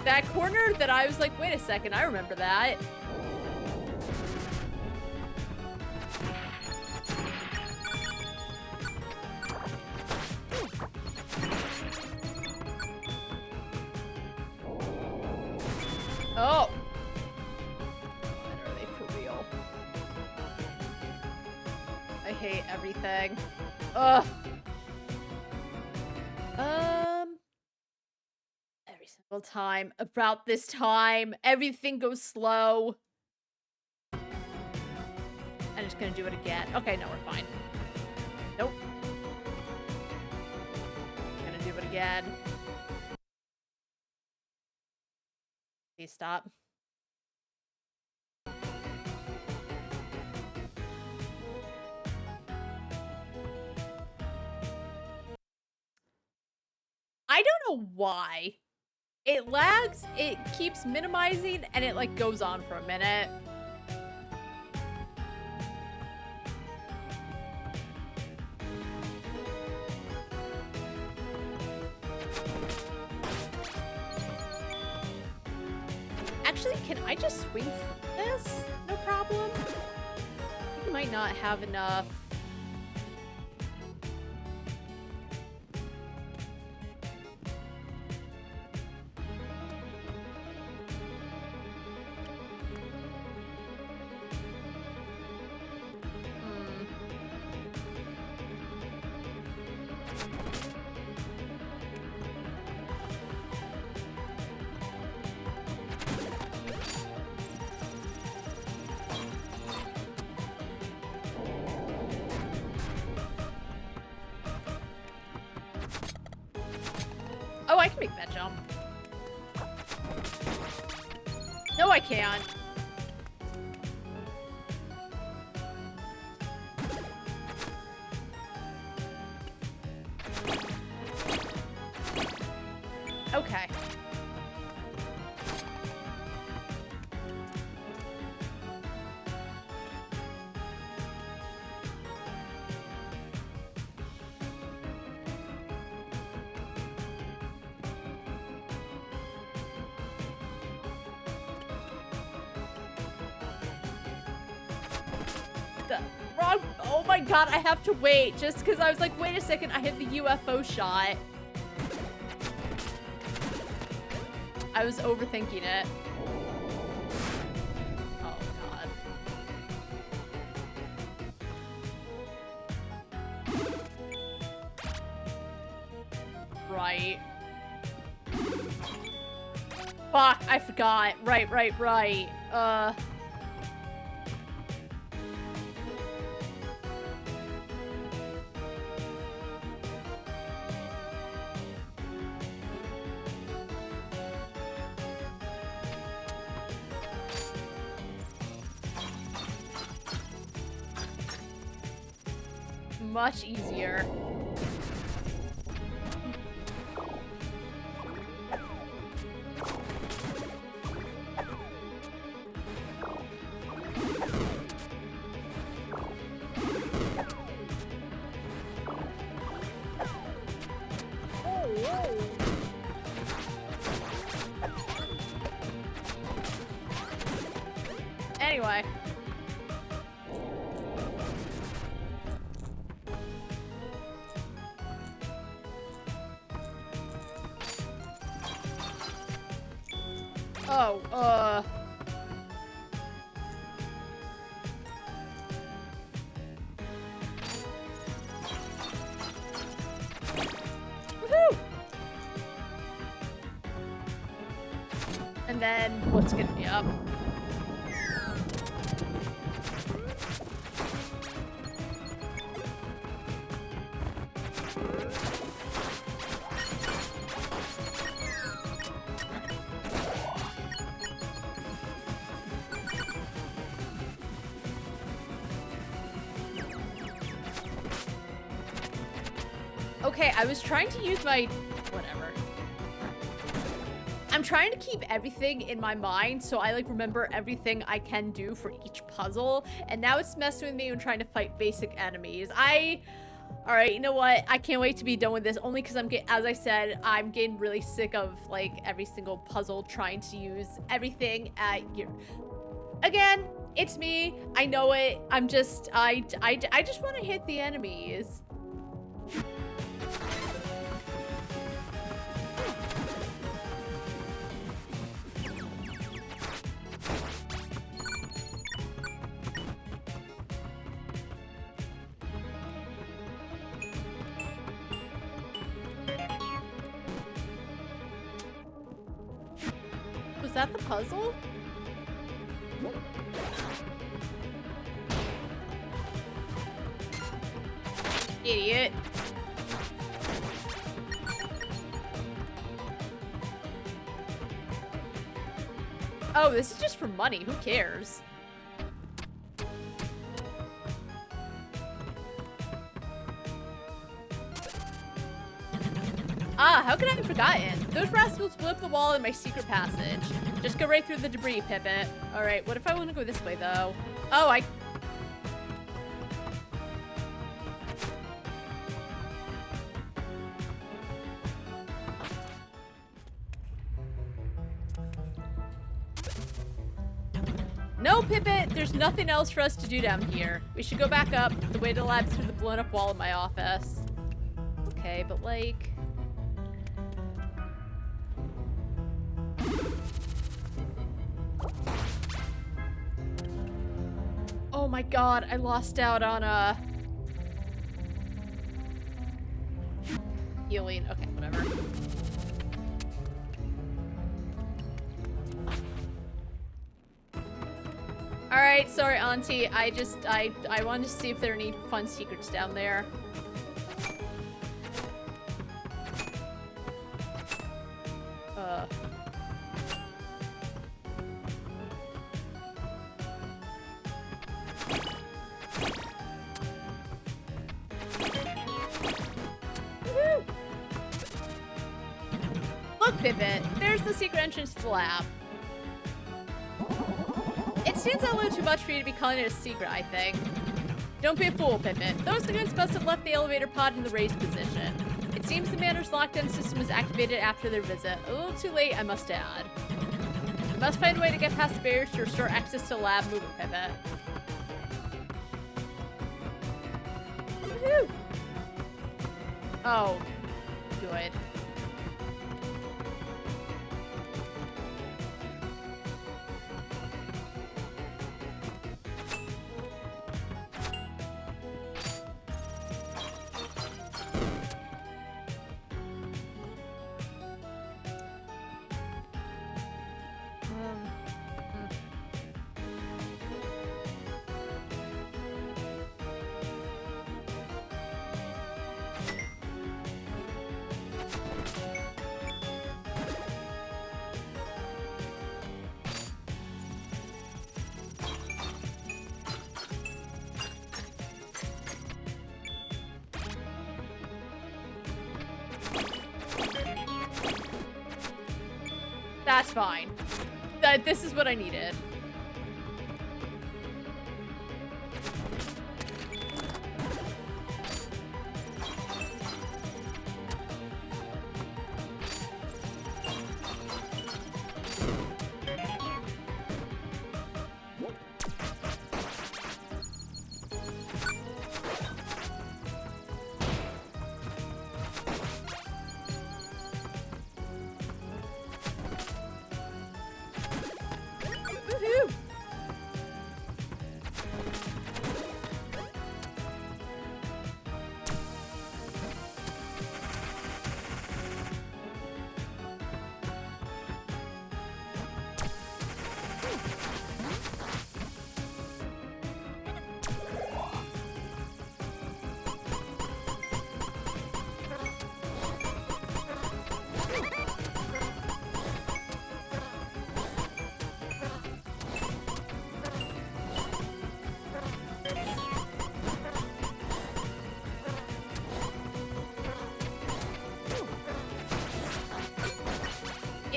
That corner that I was like, wait a second, I remember that. Oh. When are they for real? I hate everything. Ugh. Every single time. About this time, everything goes slow. I'm just gonna do it again. Okay, no, we're fine. Nope. Gonna do it again. Please stop. I don't know why. It lags, it keeps minimizing, and it like goes on for a minute. Actually, can I just swing through this? No problem. I might not have enough. Oh, I can make that jump. No, I can't. Okay. Oh my god, I have to wait just because I was like, wait a second, I have the UFO shot. I was overthinking it. Oh god. Right. Fuck, I forgot. Right. Much easier. Anyway. Oh, Woohoo! And then what's gonna be up? Okay, I was trying to use my... whatever. I'm trying to keep everything in my mind so I, like, remember everything I can do for each puzzle. And now it's messing with me when trying to fight basic enemies. Alright, you know what? I can't wait to be done with this, only because as I said, I'm getting really sick of, like, every single puzzle trying to use everything at your... Again, it's me. I know it. I'm just... I just want to hit the enemies. Was that the puzzle? Idiot. Oh, this is just for money. Who cares? Ah, how could I have forgotten? Those rascals blew up the wall in my secret passage. Just go right through the debris, Pippet. Alright, what if I want to go this way, though? Oh, No, Pippet! There's nothing else for us to do down here. We should go back up, the way to the lab through the blown up wall in my office. Okay, but like... Oh my god, I lost out on healing. Okay, whatever. Alright, sorry, Auntie. I wanted to see if there are any fun secrets down there. Look, Pippet, there's the secret entrance to the lab. It stands out a little too much for you to be calling it a secret, I think. Don't be a fool, Pippet. Those lieutenants must have left the elevator pod in the raised position. It seems the Manor's lockdown system was activated after their visit. A little too late, I must add. We must find a way to get past the barriers to restore access to the lab. Move it, Pippet. Woohoo! Oh, good. That's fine. This is what I needed.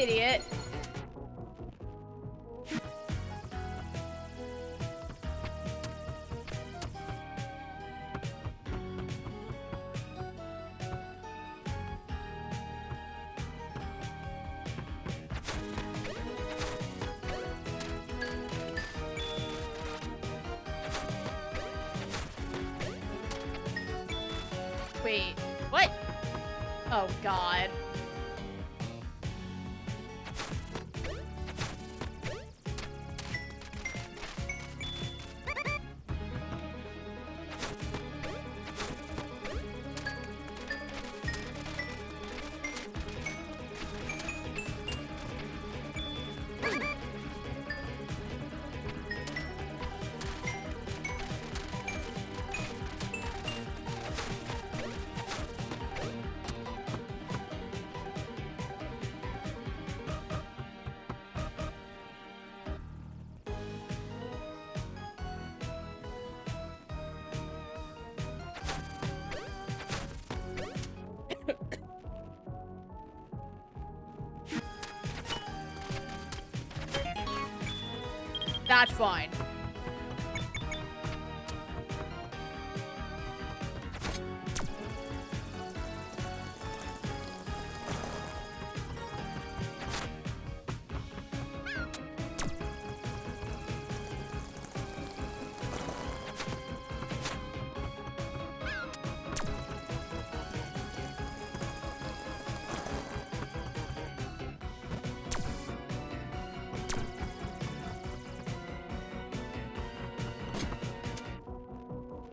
idiot. Wait, what? Oh, God. That's fine.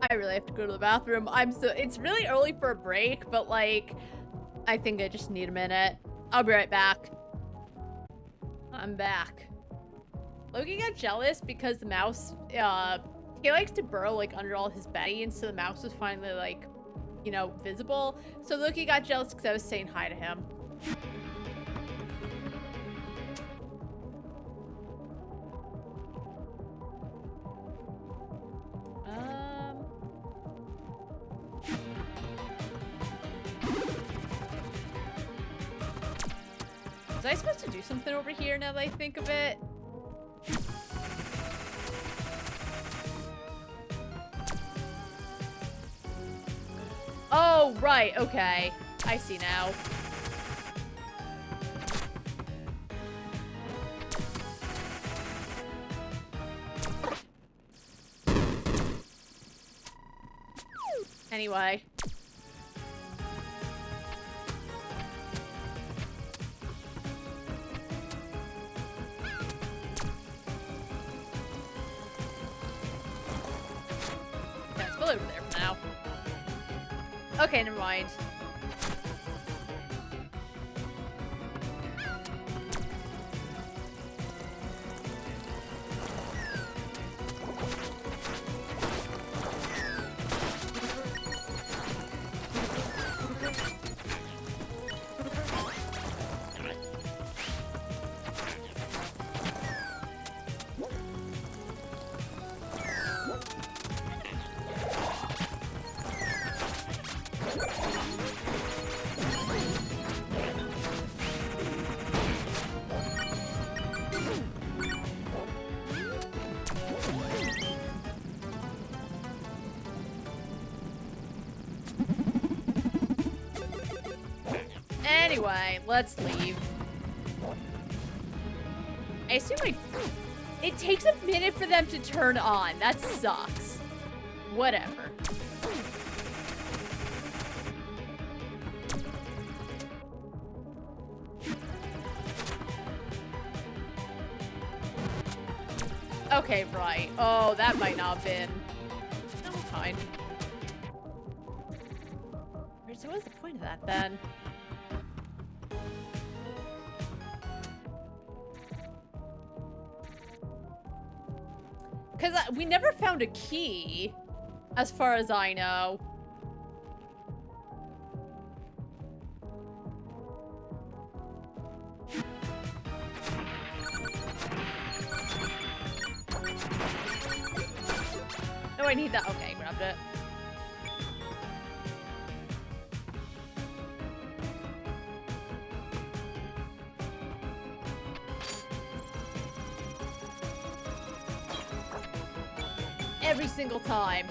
I really have to go to the bathroom. It's really early for a break, but like, I think I just need a minute. I'll be right back. I'm back. Loki got jealous because the mouse, he likes to burrow like under all his bedding, and so the mouse was finally like, you know, visible. So Loki got jealous because I was saying hi to him. Was I supposed to do something over here now that I think of it? Oh, right, okay. I see now. Anyway. Over there for now. Okay, never mind. Anyway, let's leave. I assume it takes a minute for them to turn on. That sucks. Whatever. Okay, right. Oh, that might not have been. No, fine. So what's the point of that then? Because we never found a key, as far as I know. No, I need that. Okay, grabbed it. every single time.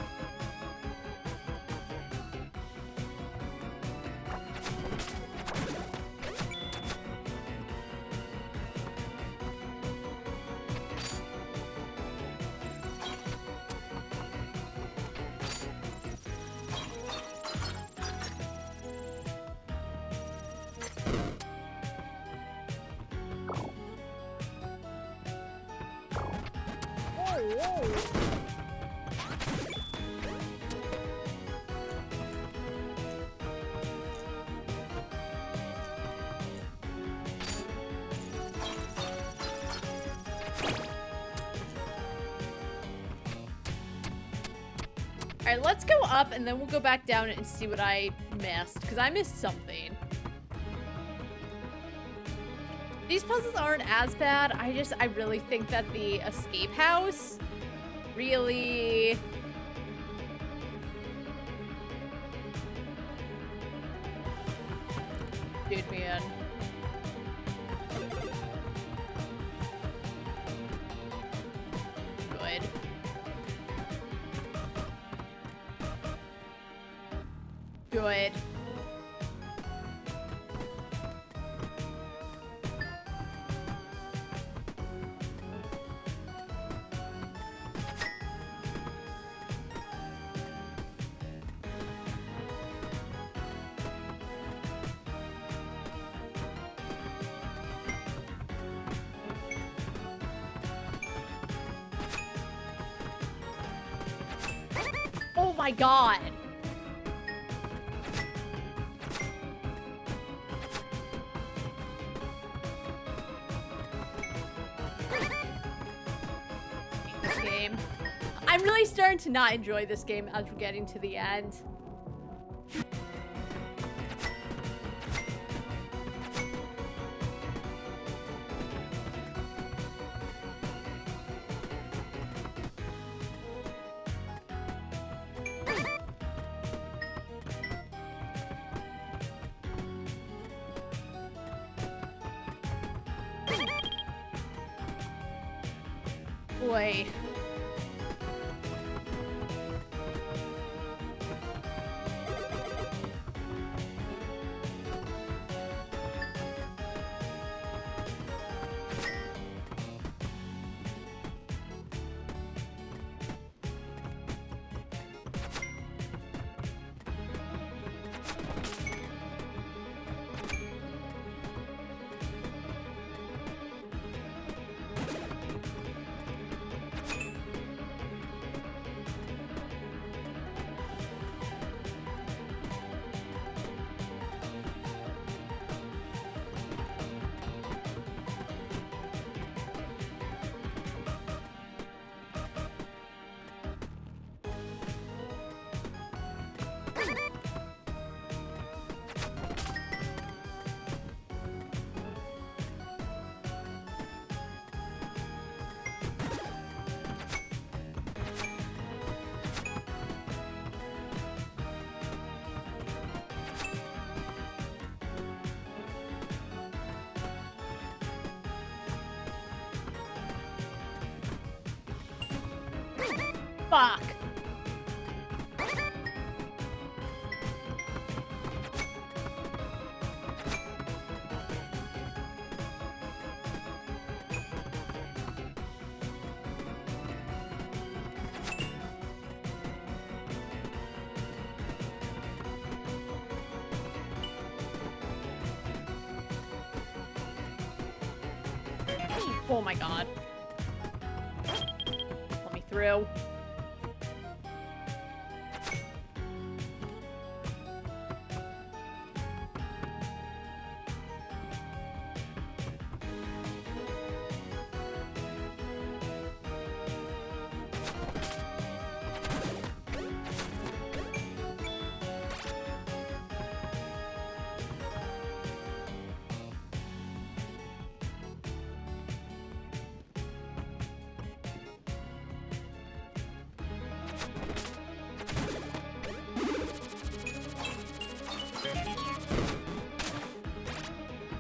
Alright, let's go up and then we'll go back down and see what I missed, because I missed something. These puzzles aren't as bad. I really think that the escape house really... Dude, man. Good. Good. Oh my god. This game. I'm really starting to not enjoy this game as we're getting to the end. Boy. Fuck. Oh my god. Let me through.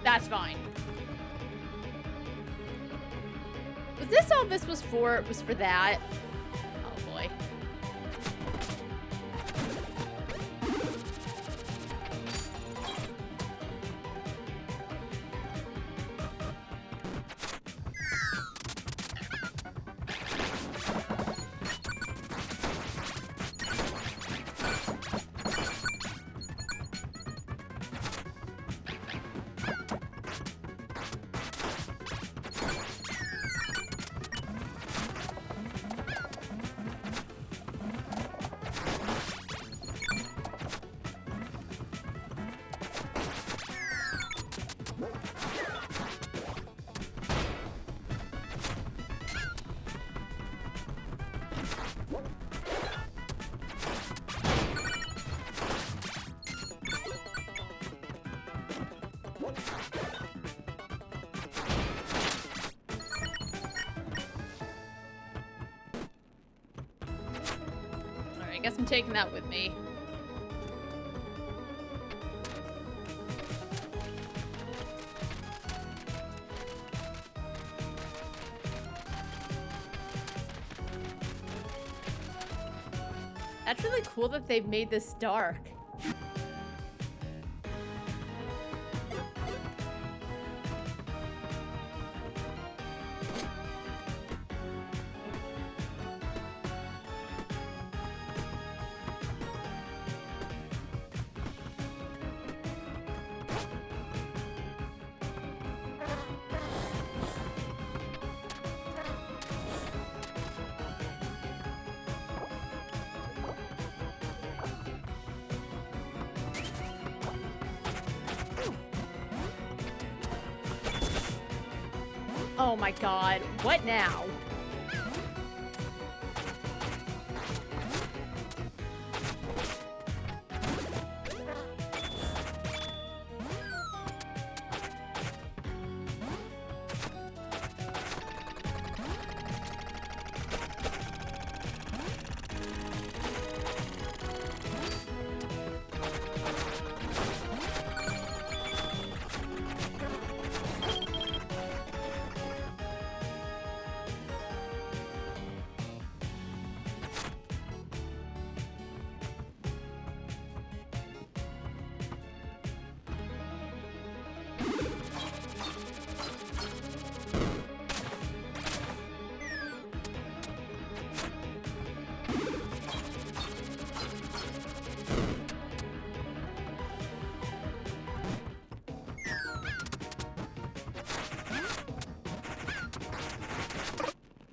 That's fine. Was this all this was for? It was for that? Oh boy. boy. Alright, I guess I'm taking that with me. That's really cool that they've made this dark. Oh my god, what now?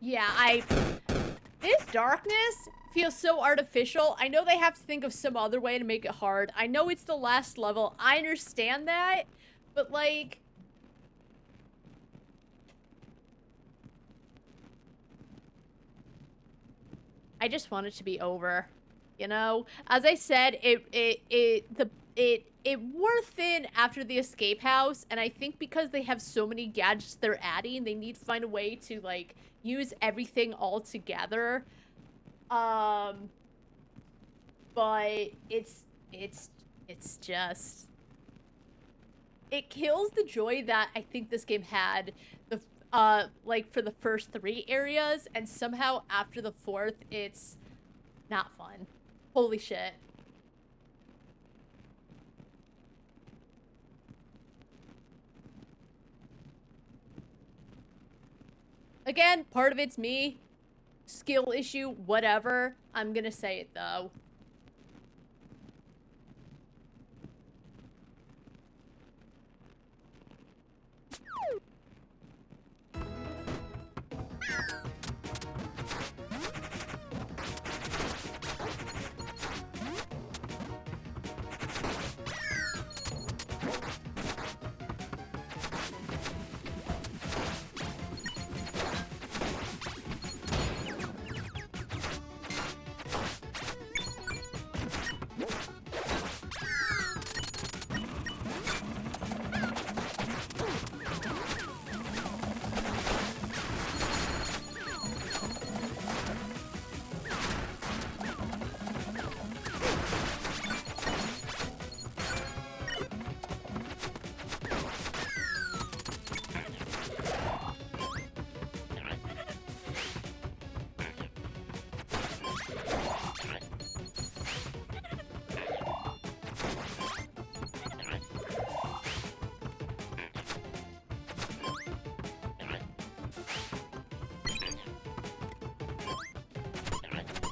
Yeah, this darkness feels so artificial. I know they have to think of some other way to make it hard. I know it's the last level. I understand that, but like... I just want it to be over, you know? As I said, it wore thin after the escape house, and I think because they have so many gadgets they're adding, they need to find a way to, like, use everything all together. But it's just... It kills the joy that I think this game had, like, for the first 3 areas, and somehow after the 4th, it's not fun. Holy shit. Again, part of it's me. Skill issue, whatever. I'm gonna say it, though.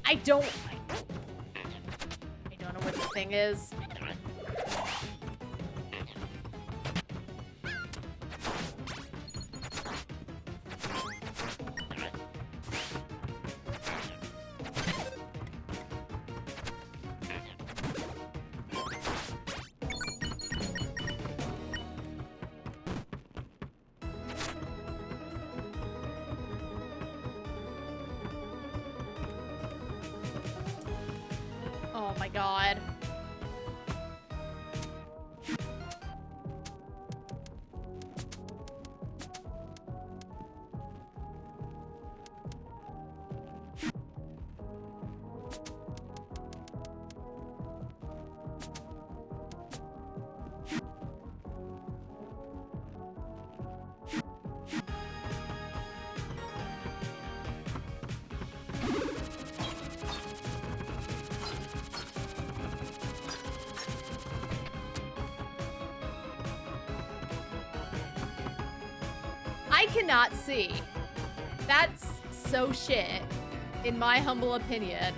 I don't know what the thing is. Oh my god. I cannot see. That's so shit, in my humble opinion.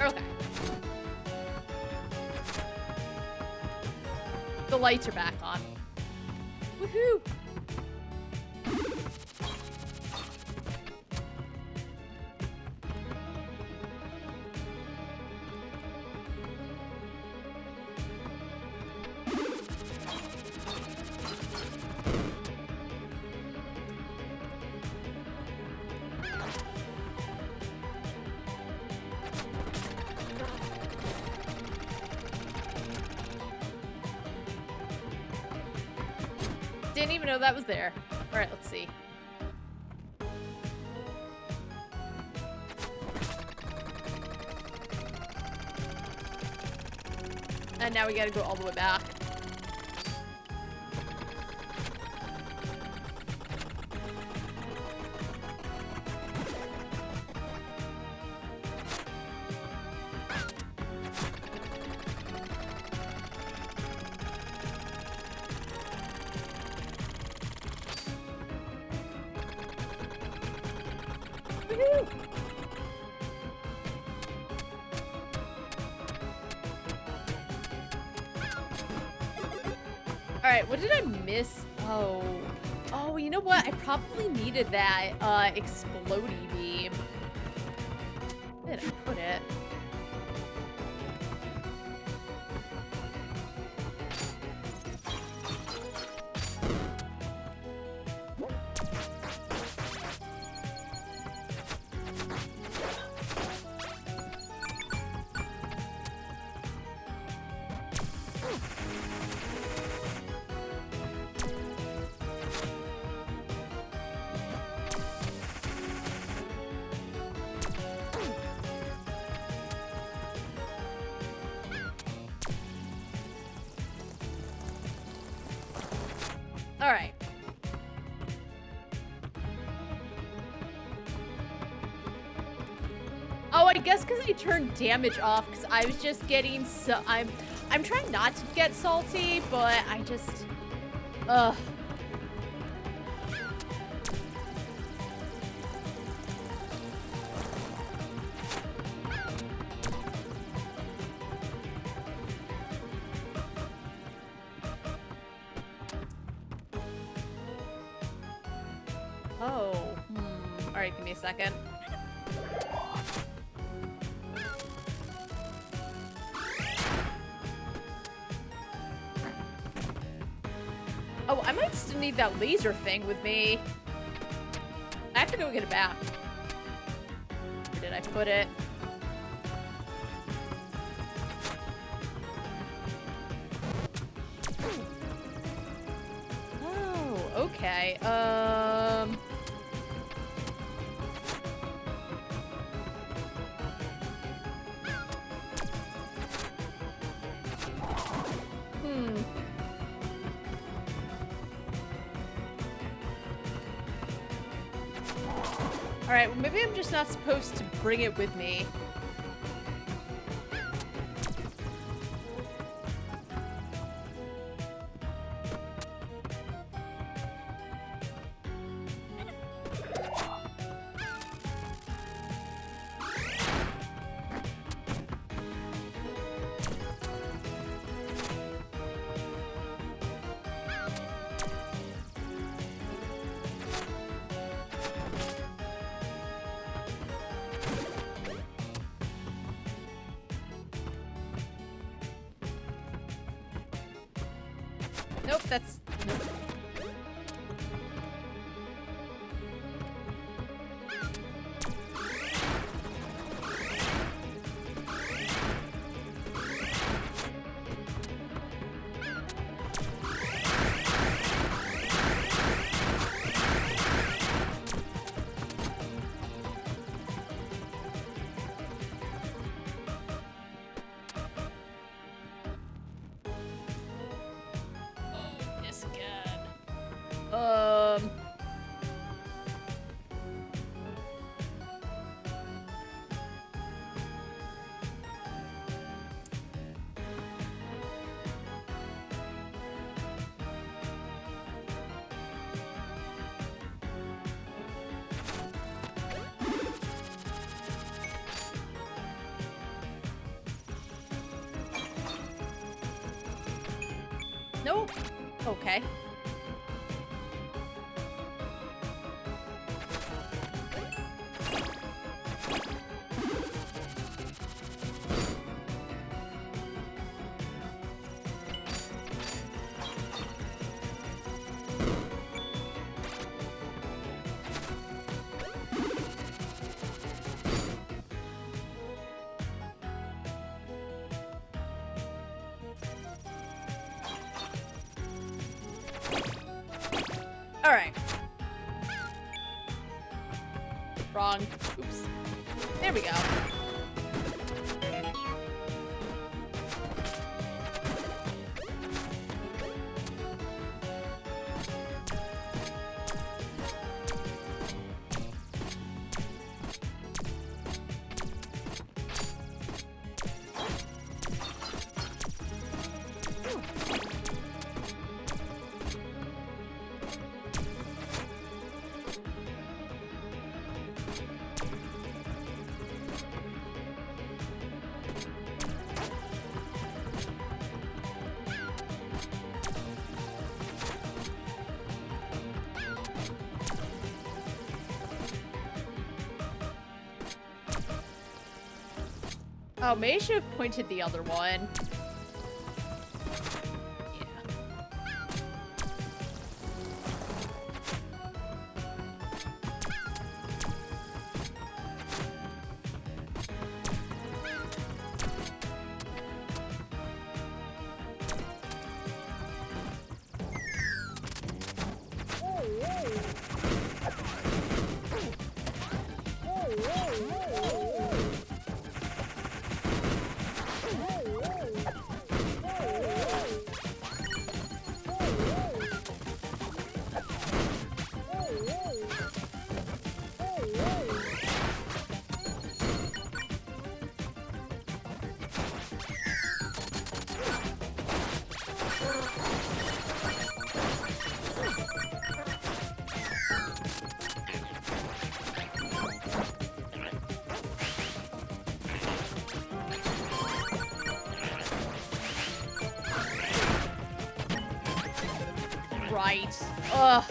Okay. The lights are back on. Woohoo! Didn't even know that was there. All right, let's see. And now we gotta go all the way back. Woohoo! Alright, what did I miss? Oh. Oh, you know what? I probably needed that explodey beam. Where did I put it? All right. Oh, I guess because I turned damage off because I was just getting so I'm trying not to get salty, but I just ugh. Oh, all right, give me a second. Oh, I might still need that laser thing with me. I have to go get it back. Where did I put it? Oh, okay. Alright, well maybe I'm just not supposed to bring it with me. Nope, that's... Nope. Nope. Okay. Alright. Wrong. Oops. There we go. Oh, maybe I should have pointed the other one. Right. Ugh.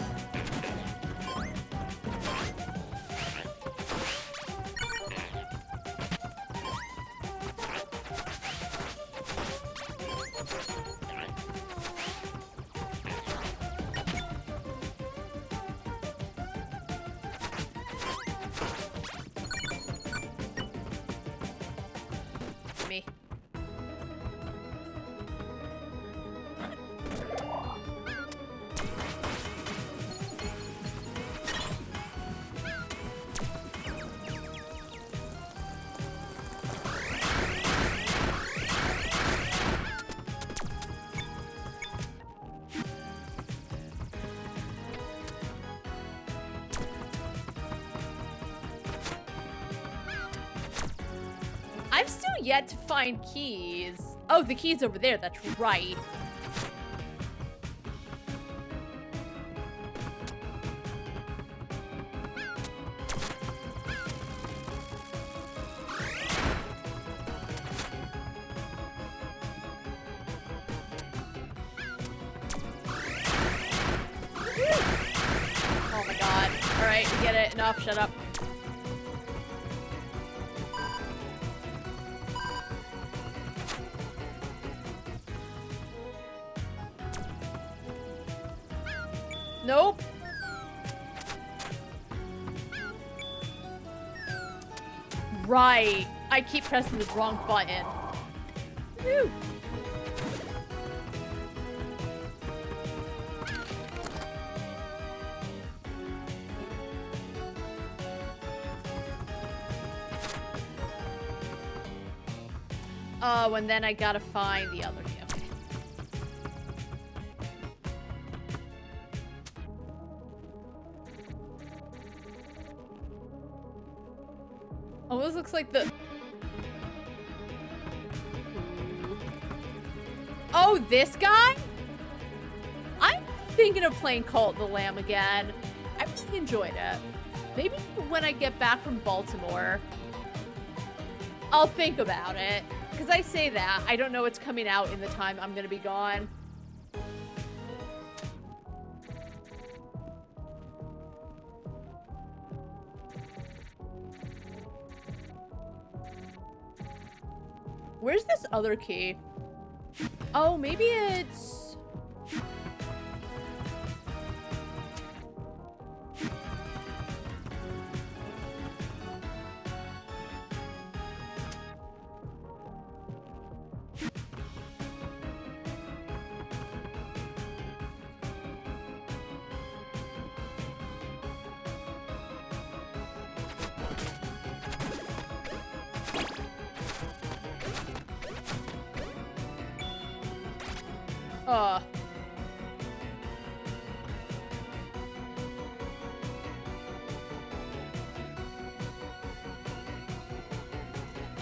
Me. yet to find keys. Oh, the key's over there. That's right. Oh my god. Alright, we get it. Enough. Shut up. Nope. Right. I keep pressing the wrong button. Woo. Oh, and then I gotta find the other key. Okay. Oh, this looks like the... Oh, this guy? I'm thinking of playing Cult of the Lamb again. I really enjoyed it. Maybe when I get back from Baltimore, I'll think about it. Because I say that, I don't know what's coming out in the time I'm going to be gone. Where's this other key? Oh, maybe it's...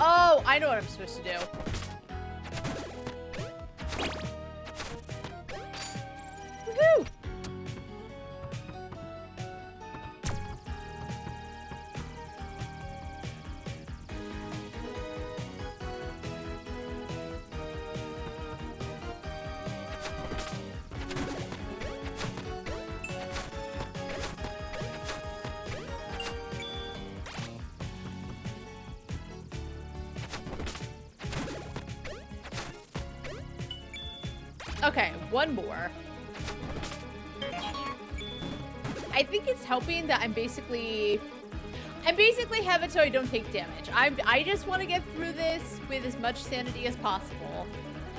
Oh, I know what I'm supposed to do. Woohoo! Okay, one more. I think it's helping that I'm basically have it so I don't take damage. I just want to get through this with as much sanity as possible.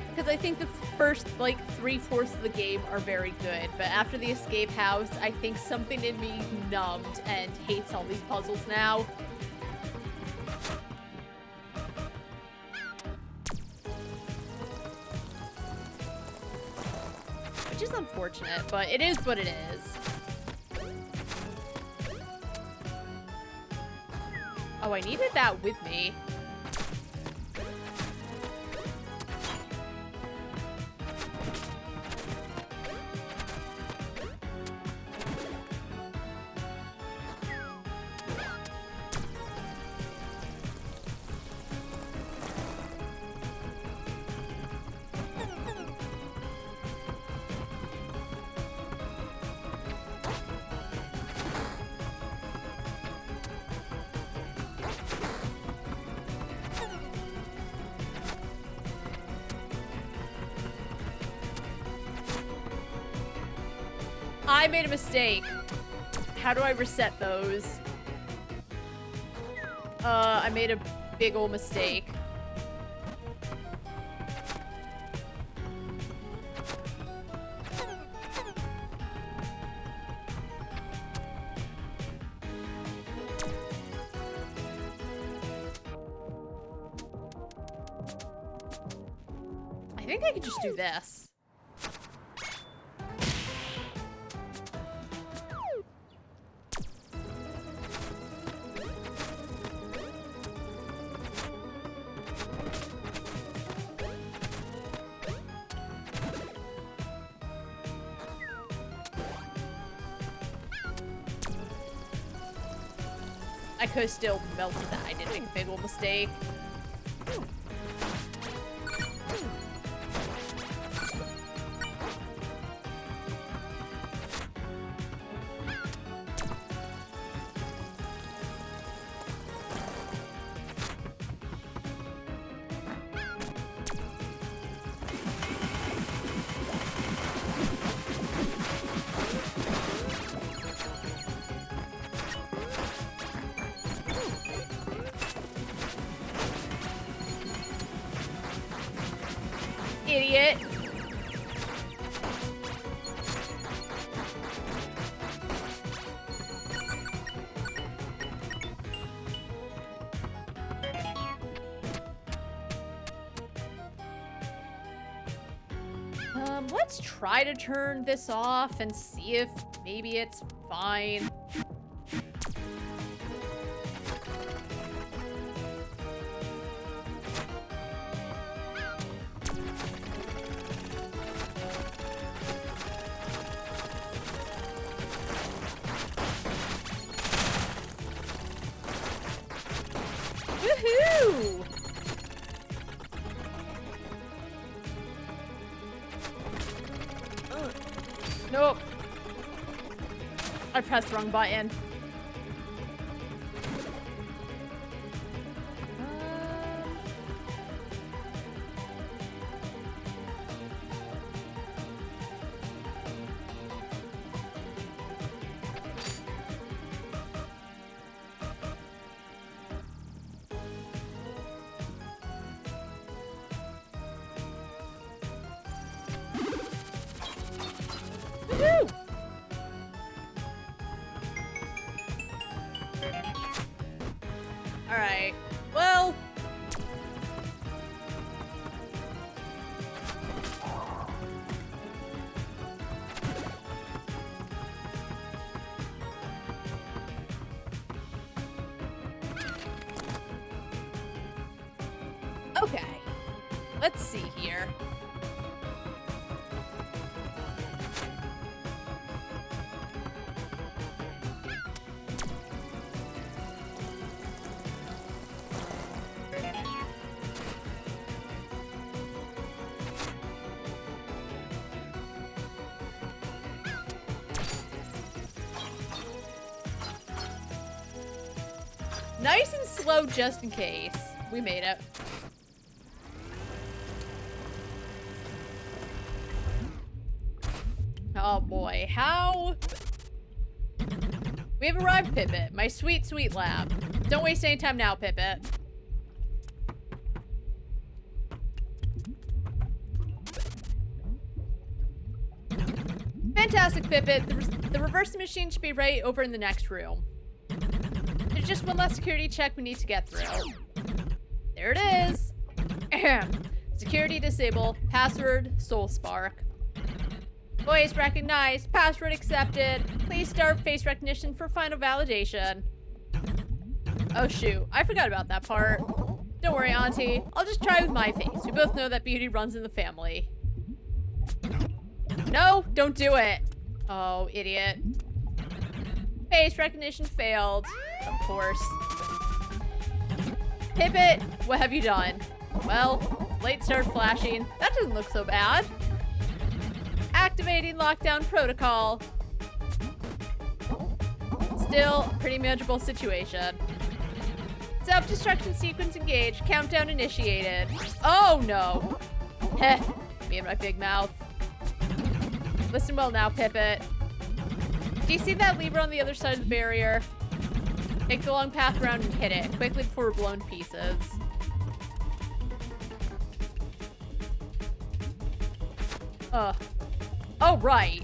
Because I think the first, like, 3/4 of the game are very good. But after the escape house, I think something in me numbed and hates all these puzzles now. Which is unfortunate, but it is what it is. Oh, I needed that with me. I made a mistake. How do I reset those? I made a big ol' mistake. I think I could just do this. I could have still melted that. I did make a big old mistake. Idiot. Let's try to turn this off and see if maybe it's fine. Woohoo! Nope. I pressed the wrong button. Woohoo! Alright, well... Okay, let's see here. Nice and slow just in case. We made it. Oh boy, how? We have arrived, Pipit. My sweet, sweet lab. Don't waste any time now, Pipit. Fantastic, Pipit. The reverse machine should be right over in the next room. There's just one last security check we need to get through. There it is. Security disable. Password SoulSpark. Voice recognized. Password accepted. Please start face recognition for final validation. Oh shoot, I forgot about that part. Don't worry, Auntie. I'll just try with my face. We both know that beauty runs in the family. No, don't do it. Oh, idiot. Face recognition failed. Of course. Pipit, what have you done? Well, light started flashing. That doesn't look so bad. Activating lockdown protocol. Still, pretty manageable situation. Self-destruction sequence engaged. Countdown initiated. Oh no. Heh. Me and my big mouth. Listen well now, Pipit. Do you see that lever on the other side of the barrier? Take the long path around and hit it quickly before we're blown to pieces. Oh, right.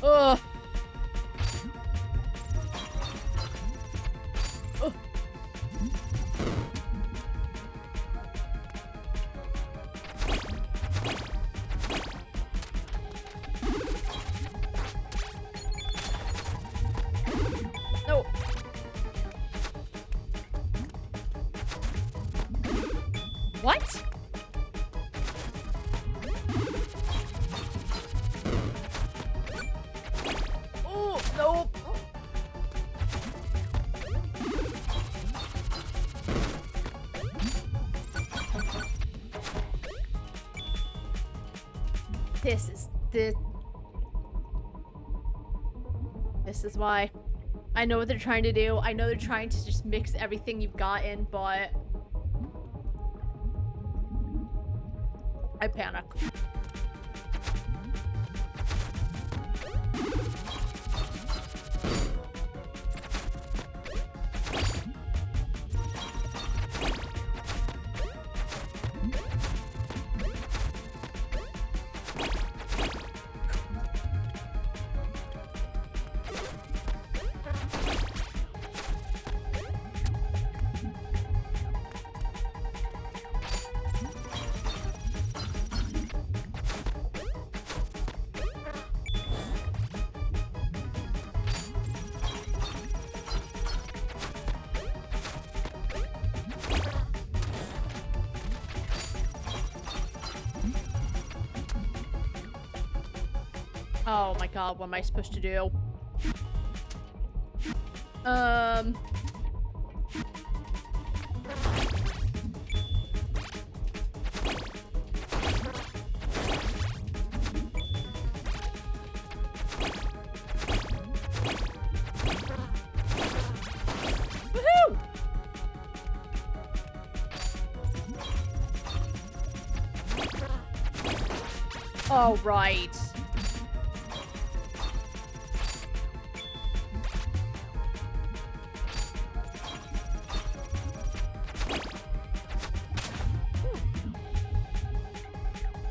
Ugh. Ugh. This is why. I know what they're trying to do. I know they're trying to just mix everything you've got in, but I panic. Oh my god, what am I supposed to do? Woohoo! Oh, right.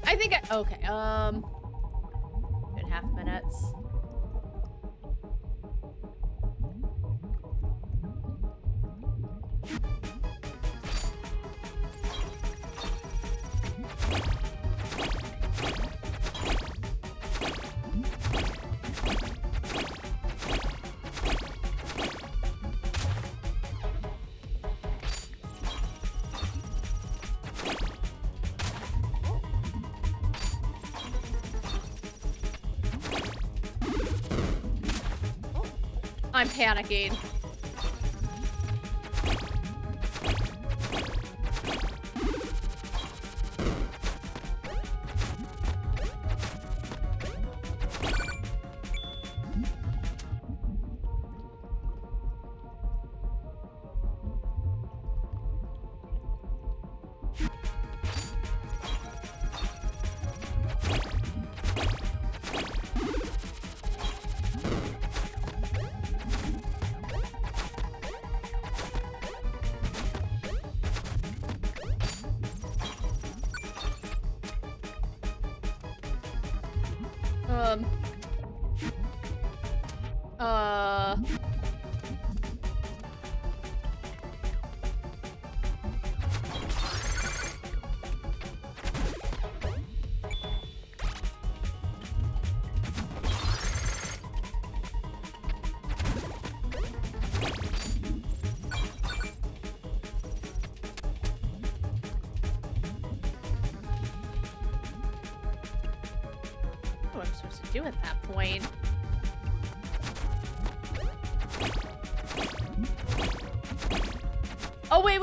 I think okay, 2.5 minutes. I'm panicking. What I'm supposed to do at that point. Oh, wait.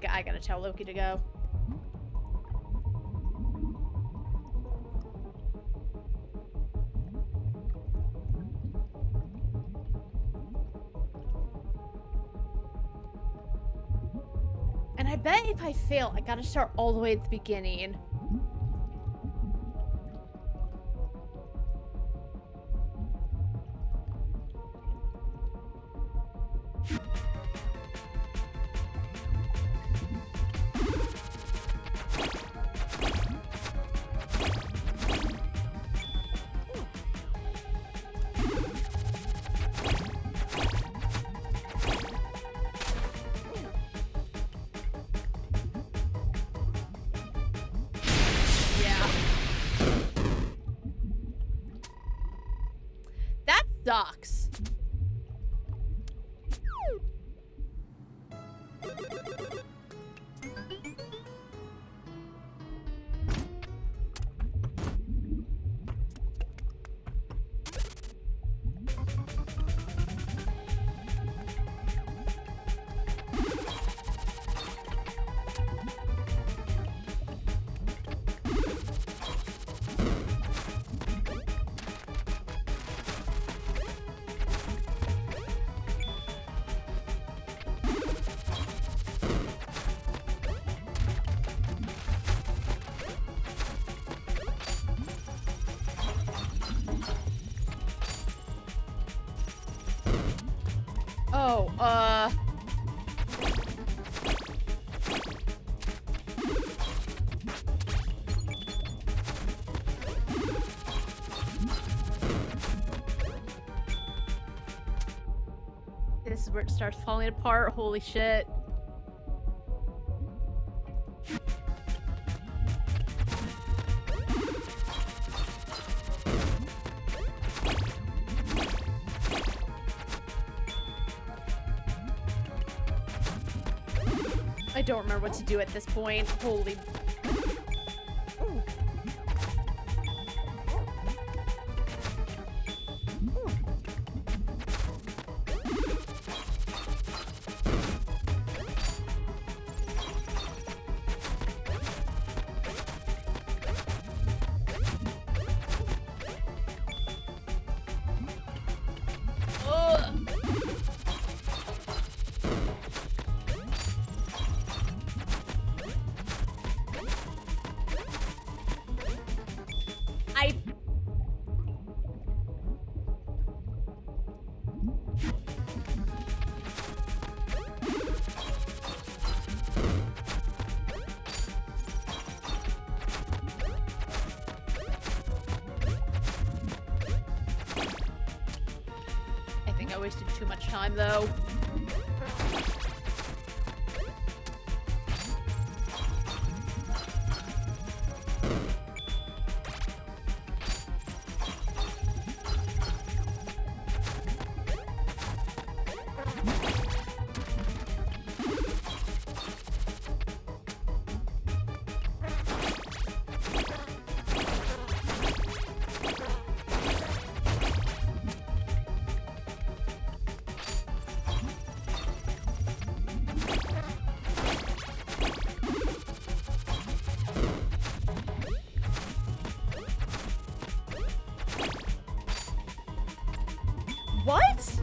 I gotta tell Loki to go. And I bet if I fail, I gotta start all the way at the beginning. Oh, this is where it starts falling apart. Holy shit. I don't remember what to do at this point. Holy... Ooh. I wasted too much time, though. What?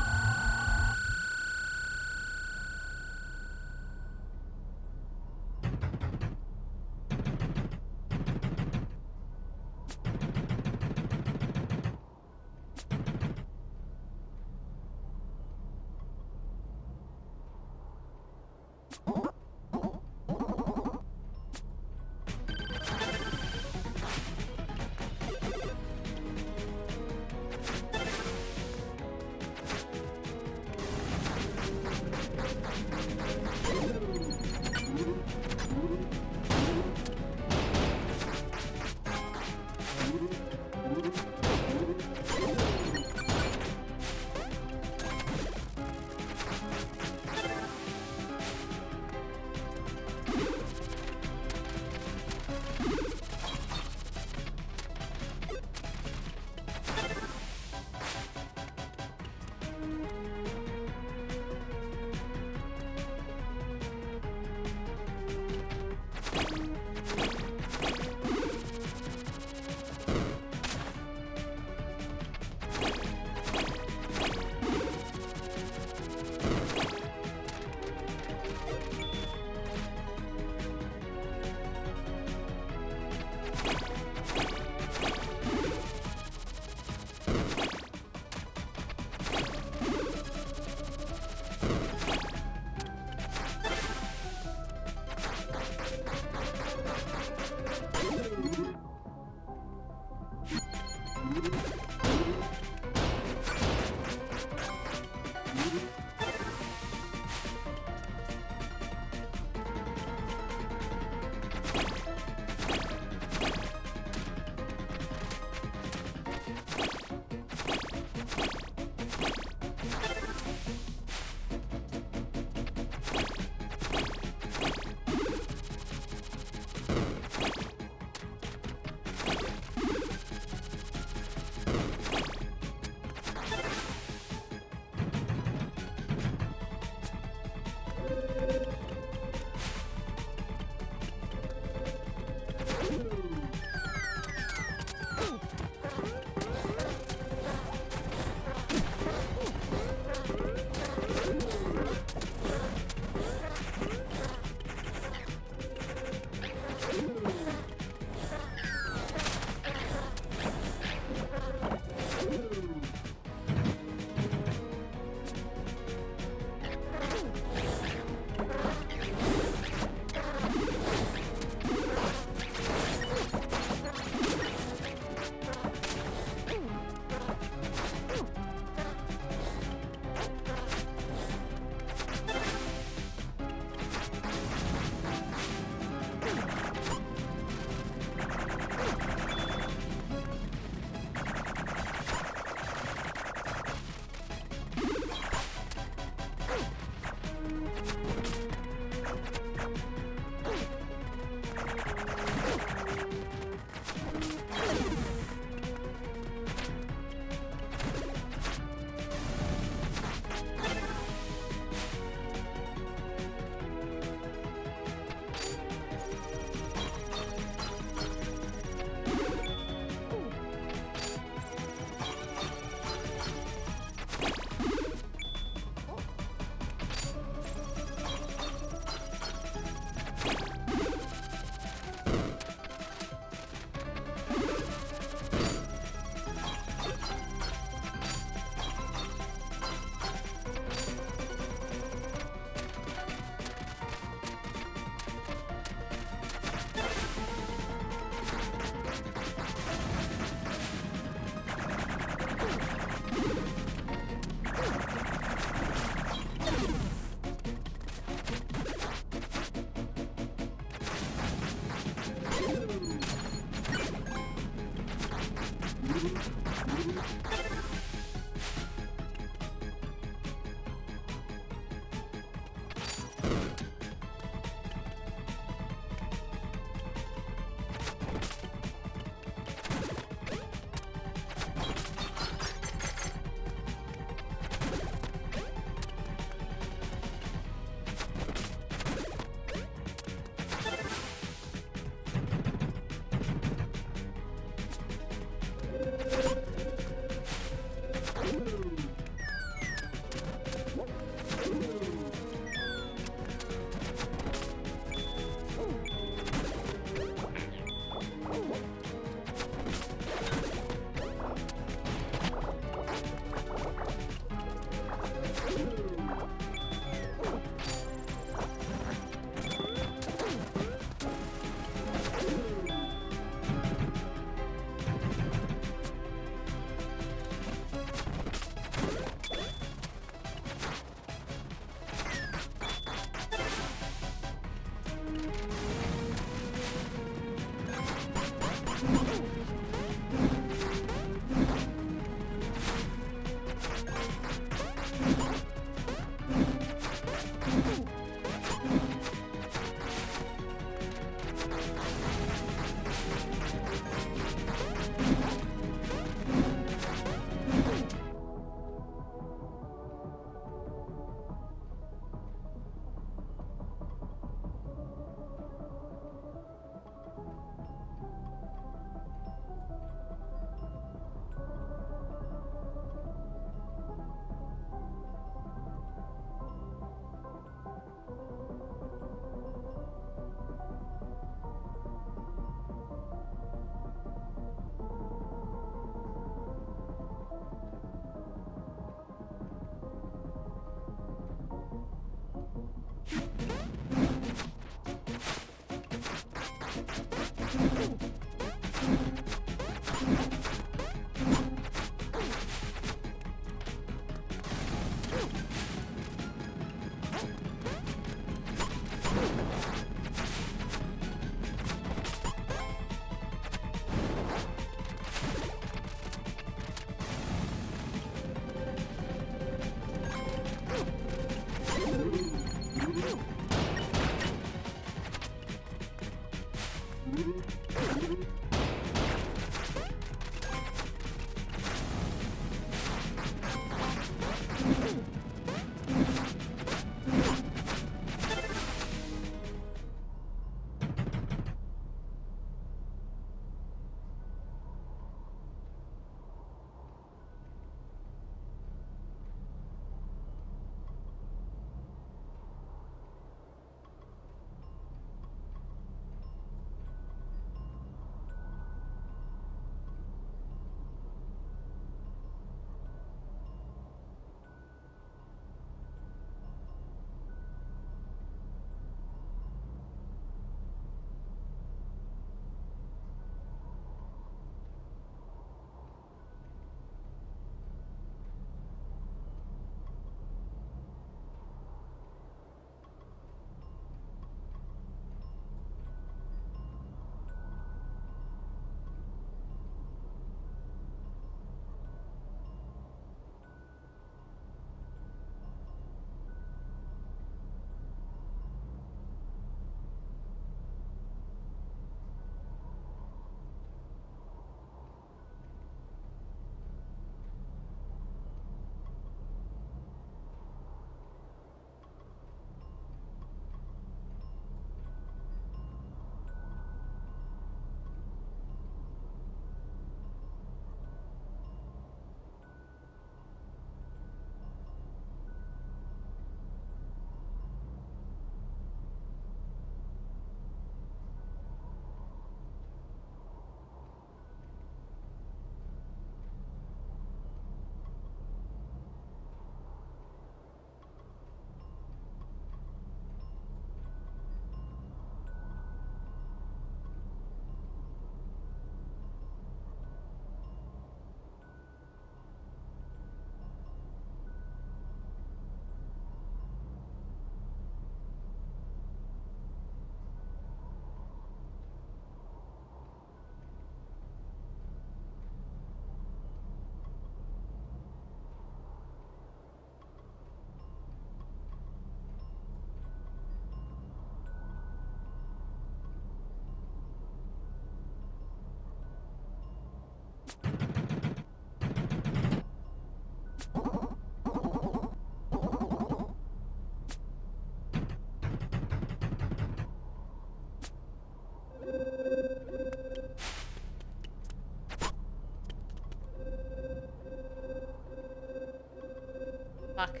Fuck.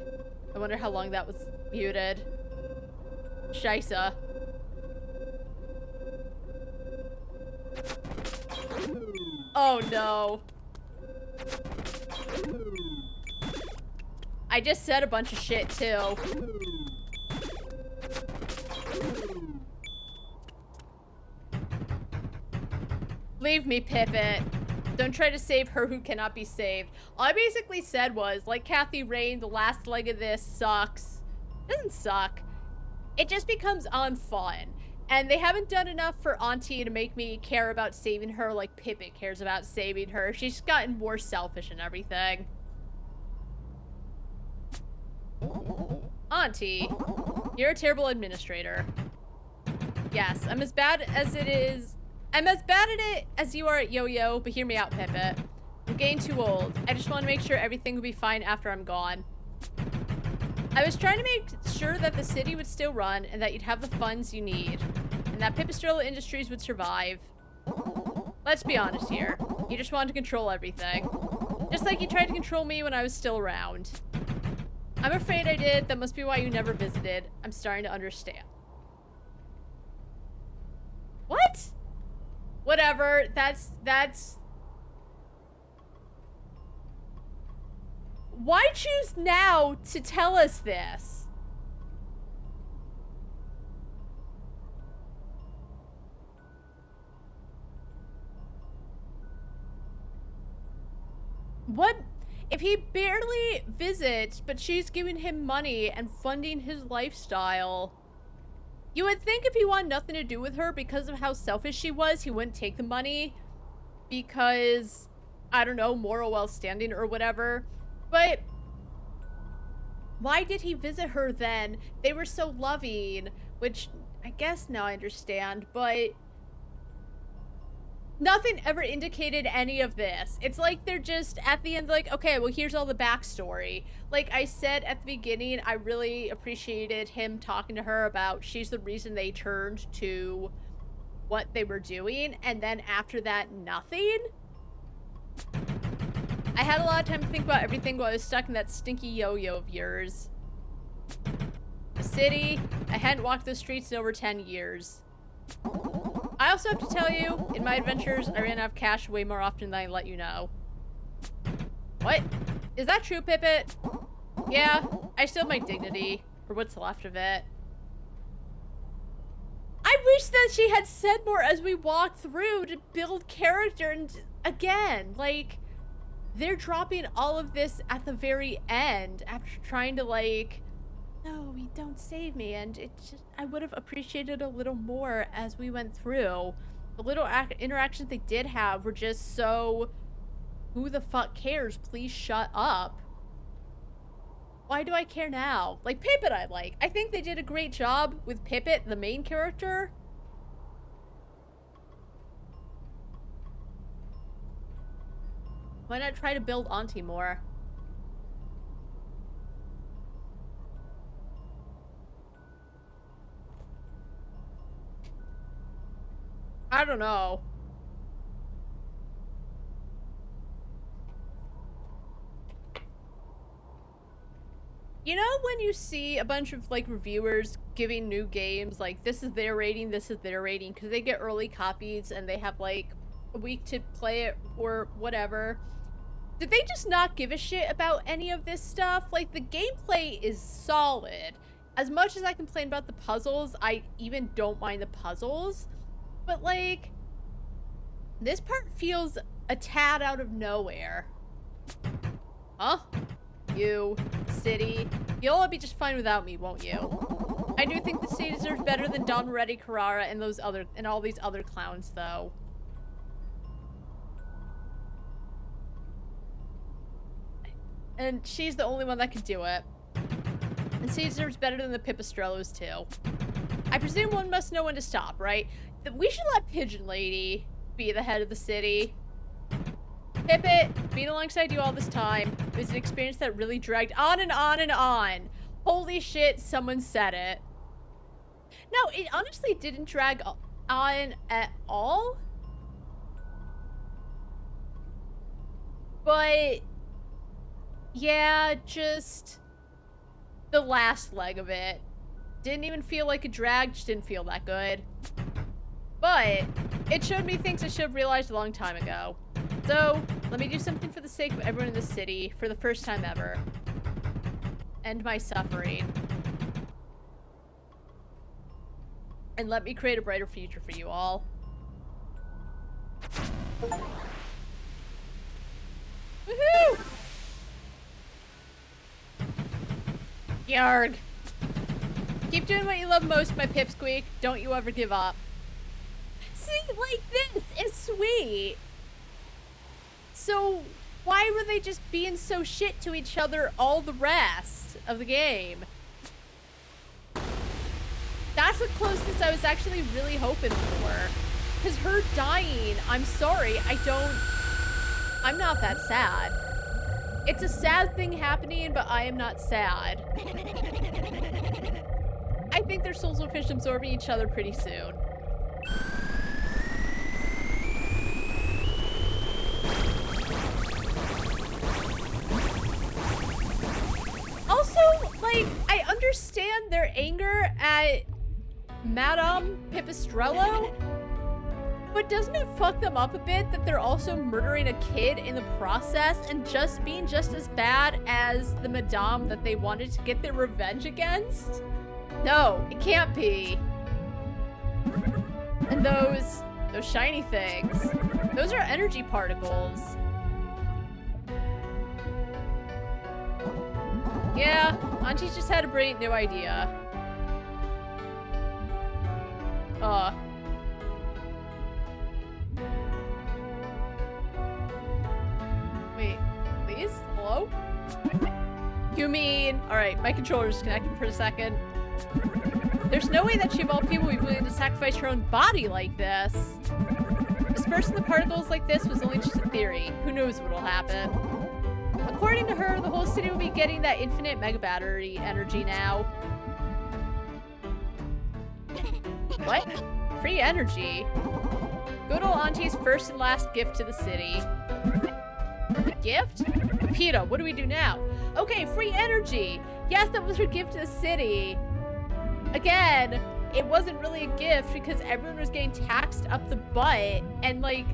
I wonder how long that was muted. Scheisse. Oh no. I just said a bunch of shit too. Leave me, Pippet. Don't try to save her who cannot be saved. All I basically said was, like Kathy Rain, the last leg of this sucks. It doesn't suck. It just becomes unfun. And they haven't done enough for Auntie to make me care about saving her like Pippet cares about saving her. She's gotten more selfish and everything. Auntie, you're a terrible administrator. Yes, I'm as bad at it as you are at Yo-Yo, but hear me out, Pippet. I'm getting too old. I just want to make sure everything will be fine after I'm gone. I was trying to make sure that the city would still run and that you'd have the funds you need, and that Pipistrello Industries would survive. Let's be honest here. You just wanted to control everything. Just like you tried to control me when I was still around. I'm afraid I did. That must be why you never visited. I'm starting to understand. What? Whatever. That's... Why choose now to tell us this? What? If he barely visits, but she's giving him money and funding his lifestyle. You would think if he wanted nothing to do with her because of how selfish she was, he wouldn't take the money because, I don't know, moral well-standing or whatever. But why did he visit her then? They were so loving, which I guess now I understand, but nothing ever indicated any of this. It's like they're just at the end like, okay, well, here's all the backstory. Like I said at the beginning, I really appreciated him talking to her about she's the reason they turned to what they were doing, and then after that, nothing. I had a lot of time to think about everything while I was stuck in that stinky yo-yo of yours. The city, I hadn't walked the streets in over 10 years. I also have to tell you, in my adventures, I ran out of cash way more often than I let you know. What? Is that true, Pippet? Yeah, I still have my dignity, or what's left of it. I wish that she had said more as we walked through to build character, and again, like, they're dropping all of this at the very end after trying to, like, no, don't save me, and it just, I would have appreciated a little more as we went through. The little interactions they did have were just so, who the fuck cares? Please shut up. Why do I care now? Like, Pippet I like. I think they did a great job with Pippet, the main character. Why not try to build Auntie more? I don't know. You know when you see a bunch of, like, reviewers giving new games, like, this is their rating, this is their rating, because they get early copies and they have, like, a week to play it or whatever. Did they just not give a shit about any of this stuff? Like, the gameplay is solid. As much as I complain about the puzzles, I even don't mind the puzzles. But, like, this part feels a tad out of nowhere. Huh? You, city, you'll all be just fine without me, won't you? I do think the city deserves better than Don Moretti, Carrara, and all these other clowns, though. And she's the only one that could do it. And she deserves better than the Pipistrellos, too. I presume one must know when to stop, right? We should let Pigeon Lady be the head of the city. Pippet, being alongside you all this time, it was an experience that really dragged on and on and on. Holy shit, someone said it. No, it honestly didn't drag on at all. But... yeah, just... the last leg of it. Didn't even feel like a drag, just didn't feel that good. But it showed me things I should have realized a long time ago. So, let me do something for the sake of everyone in this city for the first time ever. End my suffering. And let me create a brighter future for you all. Woohoo! Yarg. Keep doing what you love most, my pipsqueak. Don't you ever give up. See, like this is sweet. So, why were they just being so shit to each other all the rest of the game? That's the closest I was actually really hoping for. Because her dying, I'm sorry, I'm not that sad. It's a sad thing happening, but I am not sad. I think their souls will finish absorbing each other pretty soon. Also, like, I understand their anger at Madame Pipistrello, but doesn't it fuck them up a bit that they're also murdering a kid in the process and just being just as bad as the Madame that they wanted to get their revenge against? No, it can't be. And those shiny things, those are energy particles. Yeah, Auntie's just had a brilliant new idea. Wait, please? Hello? You mean... Alright, my controller's disconnected for a second. There's no way that she of all people would be willing to sacrifice her own body like this. Dispersing the particles like this was only just a theory. Who knows what'll happen? According to her, the whole city will be getting that infinite mega battery energy now. What? Free energy? Good old Auntie's first and last gift to the city. A gift? PETA, what do we do now? Okay, free energy! Yes, that was her gift to the city. Again, it wasn't really a gift because everyone was getting taxed up the butt and, like,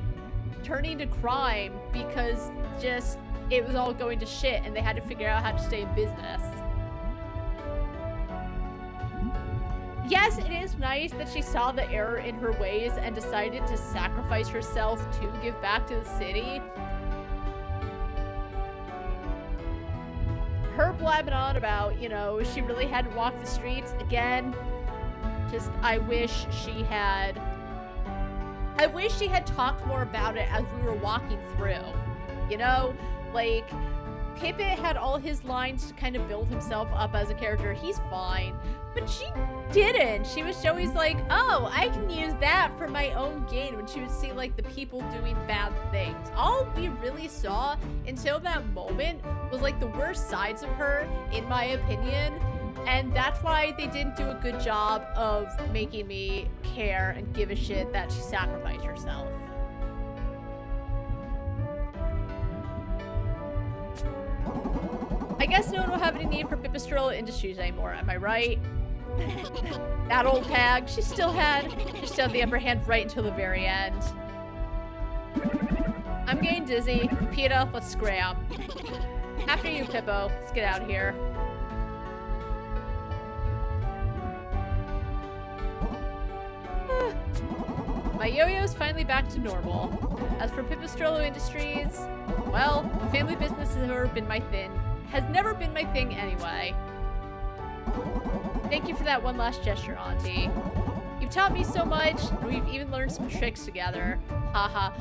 turning to crime because just it was all going to shit and they had to figure out how to stay in business. Yes, it is nice that she saw the error in her ways and decided to sacrifice herself to give back to the city. Her blabbing on about, you know, she really had to walk the streets again. Just, I wish she had talked more about it as we were walking through. You know, like, Pippin had all his lines to kind of build himself up as a character. He's fine. But she didn't. She was always like, oh, I can use that for my own gain, when she would see, like, the people doing bad things. All we really saw until that moment was, like, the worst sides of her, in my opinion. And that's why they didn't do a good job of making me care and give a shit that she sacrificed herself. I guess no one will have any need for Pipistrello Industries anymore, am I right? That old hag, she still had the upper hand right until the very end. I'm getting dizzy. PETA, let's scram. After you, Pippo. Let's get out of here. My yo-yo's finally back to normal. As for Pipistrello Industries, well, family business has never been my thing anyway. Thank you for that one last gesture, Auntie. You've taught me so much, and we've even learned some tricks together. Haha.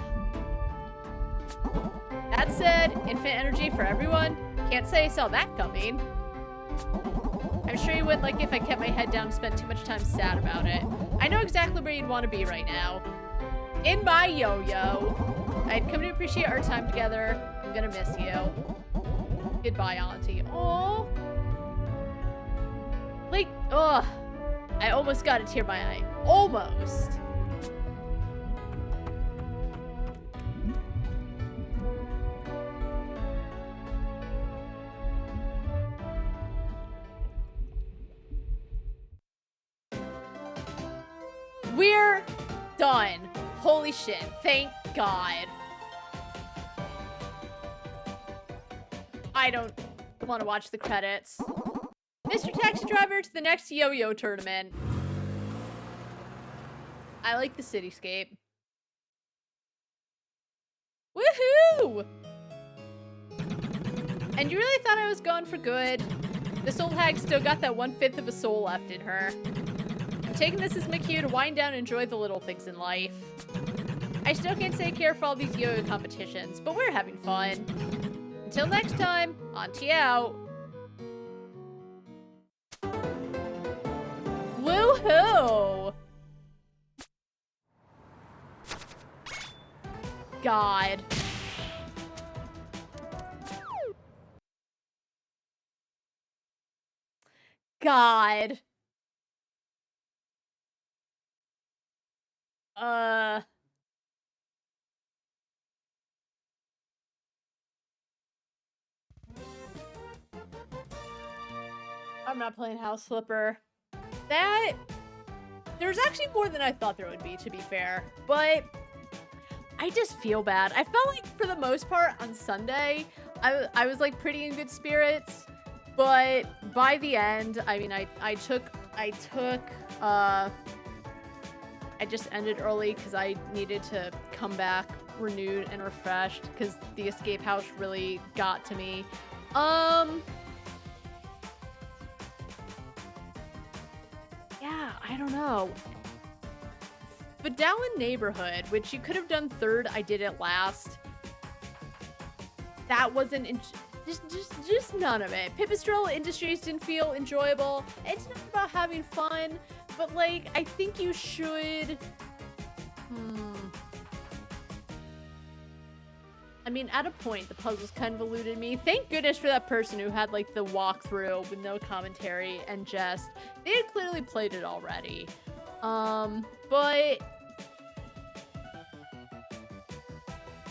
That said, infinite energy for everyone? Can't say I saw that coming. I'm sure you wouldn't like it if I kept my head down and spent too much time sad about it. I know exactly where you'd want to be right now. In my yo-yo. I'd come to appreciate our time together. I'm gonna miss you. Goodbye, Auntie. Aww. Like, ugh. I almost got a tear in my eye. Almost. We're done. Holy shit. Thank God. I don't want to watch the credits. Mr. Taxi Driver to the next yo-yo tournament. I like the cityscape. Woohoo! And you really thought I was going for good? This old hag still got that 1/5 of a soul left in her. I'm taking this as my cue to wind down and enjoy the little things in life. I still can't say I care for all these yo-yo competitions, but we're having fun. Until next time, Auntie out. Woohoo! God. God. I'm not playing House Flipper. There's actually more than I thought there would be, to be fair. But I just feel bad. I felt like, for the most part, on Sunday, I was, like, pretty in good spirits. But by the end, I mean, I just ended early because I needed to come back renewed and refreshed because the escape house really got to me. Yeah, I don't know. Vidalin Neighborhood, which you could have done third, I did it last. That wasn't just none of it. Pipistrello Industries didn't feel enjoyable. It's not about having fun, but like I think you should. I mean, at a point, the puzzles kind of eluded me. Thank goodness for that person who had, like, the walkthrough with no commentary and just... They had clearly played it already. But...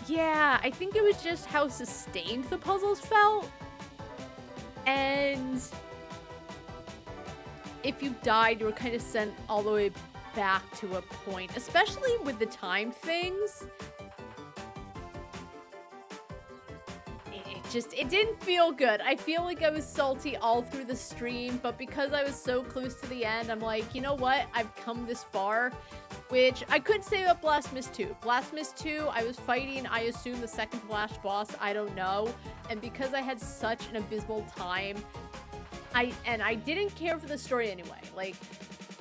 Yeah, I think it was just how sustained the puzzles felt. And... If you died, you were kind of sent all the way back to a point. Especially with the time things. It didn't feel good. I feel like I was salty all through the stream, but because I was so close to the end, I'm like, you know what? I've come this far, which I could say about Blasphemous 2. Blasphemous 2, I was fighting, I assume, the second to last boss. I don't know. And because I had such an abysmal time, I didn't care for the story anyway. Like,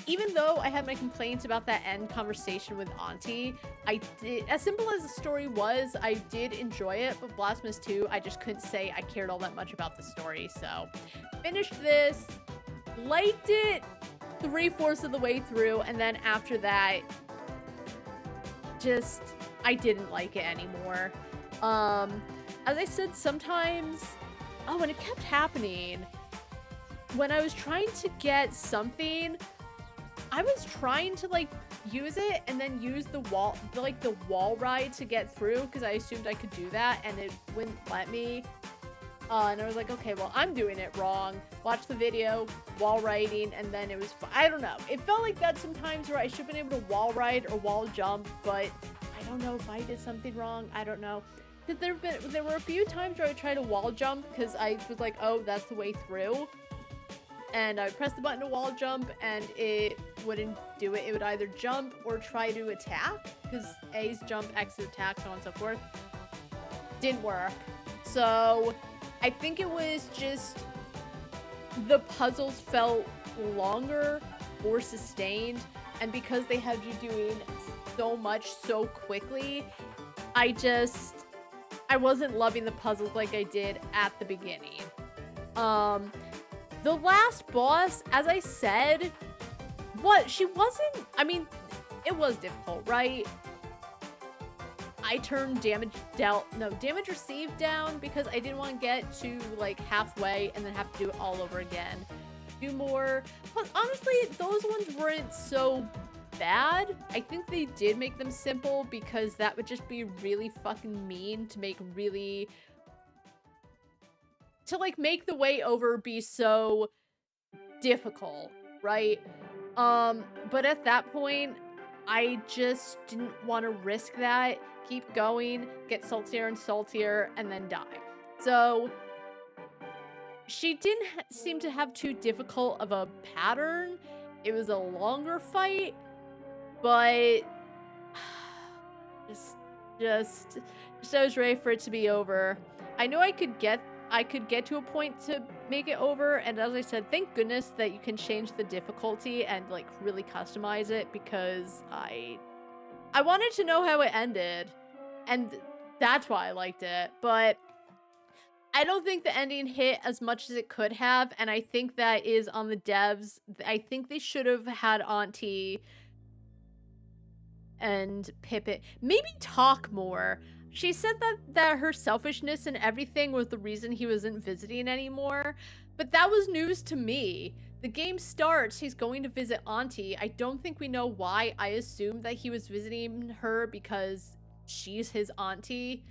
even though I had my complaints about that end conversation with Auntie, as simple as the story was, I did enjoy it, but Blasphemous 2, I just couldn't say I cared all that much about the story, so finished this, liked it 3/4 of the way through, and then after that, just, I didn't like it anymore. As I said, sometimes, and it kept happening, when I was trying to get something, I was trying to, like, use it and then use the wall ride to get through because I assumed I could do that and it wouldn't let me. And I was like, okay, well, I'm doing it wrong. Watch the video, wall riding, and then it was, I don't know. It felt like that sometimes where I should have been able to wall ride or wall jump, but I don't know if I did something wrong. I don't know. Because there were a few times where I tried to wall jump because I was like, oh, that's the way through. And I would press the button to wall jump, and it wouldn't do it. It would either jump or try to attack, because A's jump, X's attack, so on and so forth. Didn't work. So, I think it was just the puzzles felt longer or sustained, and because they had you doing so much so quickly, I wasn't loving the puzzles like I did at the beginning. The last boss, as I said, I mean, it was difficult, right? I turned damage received down because I didn't want to get to, like, halfway and then have to do it all over again. Do more. But honestly, those ones weren't so bad. I think they did make them simple because that would just be really fucking mean to make the way over be so difficult, right? But at that point, I just didn't want to risk that, keep going, get saltier and saltier, and then die. So she didn't seem to have too difficult of a pattern. It was a longer fight, but just I was ready for it to be over. I know I could get to a point to make it over, and as I said, thank goodness that you can change the difficulty and like really customize it, because I wanted to know how it ended, and that's why I liked it. But I don't think the ending hit as much as it could have, and I think that is on the devs. I think they should have had Auntie and Pippin maybe talk more. She said that her selfishness and everything was the reason he wasn't visiting anymore, but that was news to me. The game starts, he's going to visit Auntie. I don't think we know why. I assume that he was visiting her because she's his auntie,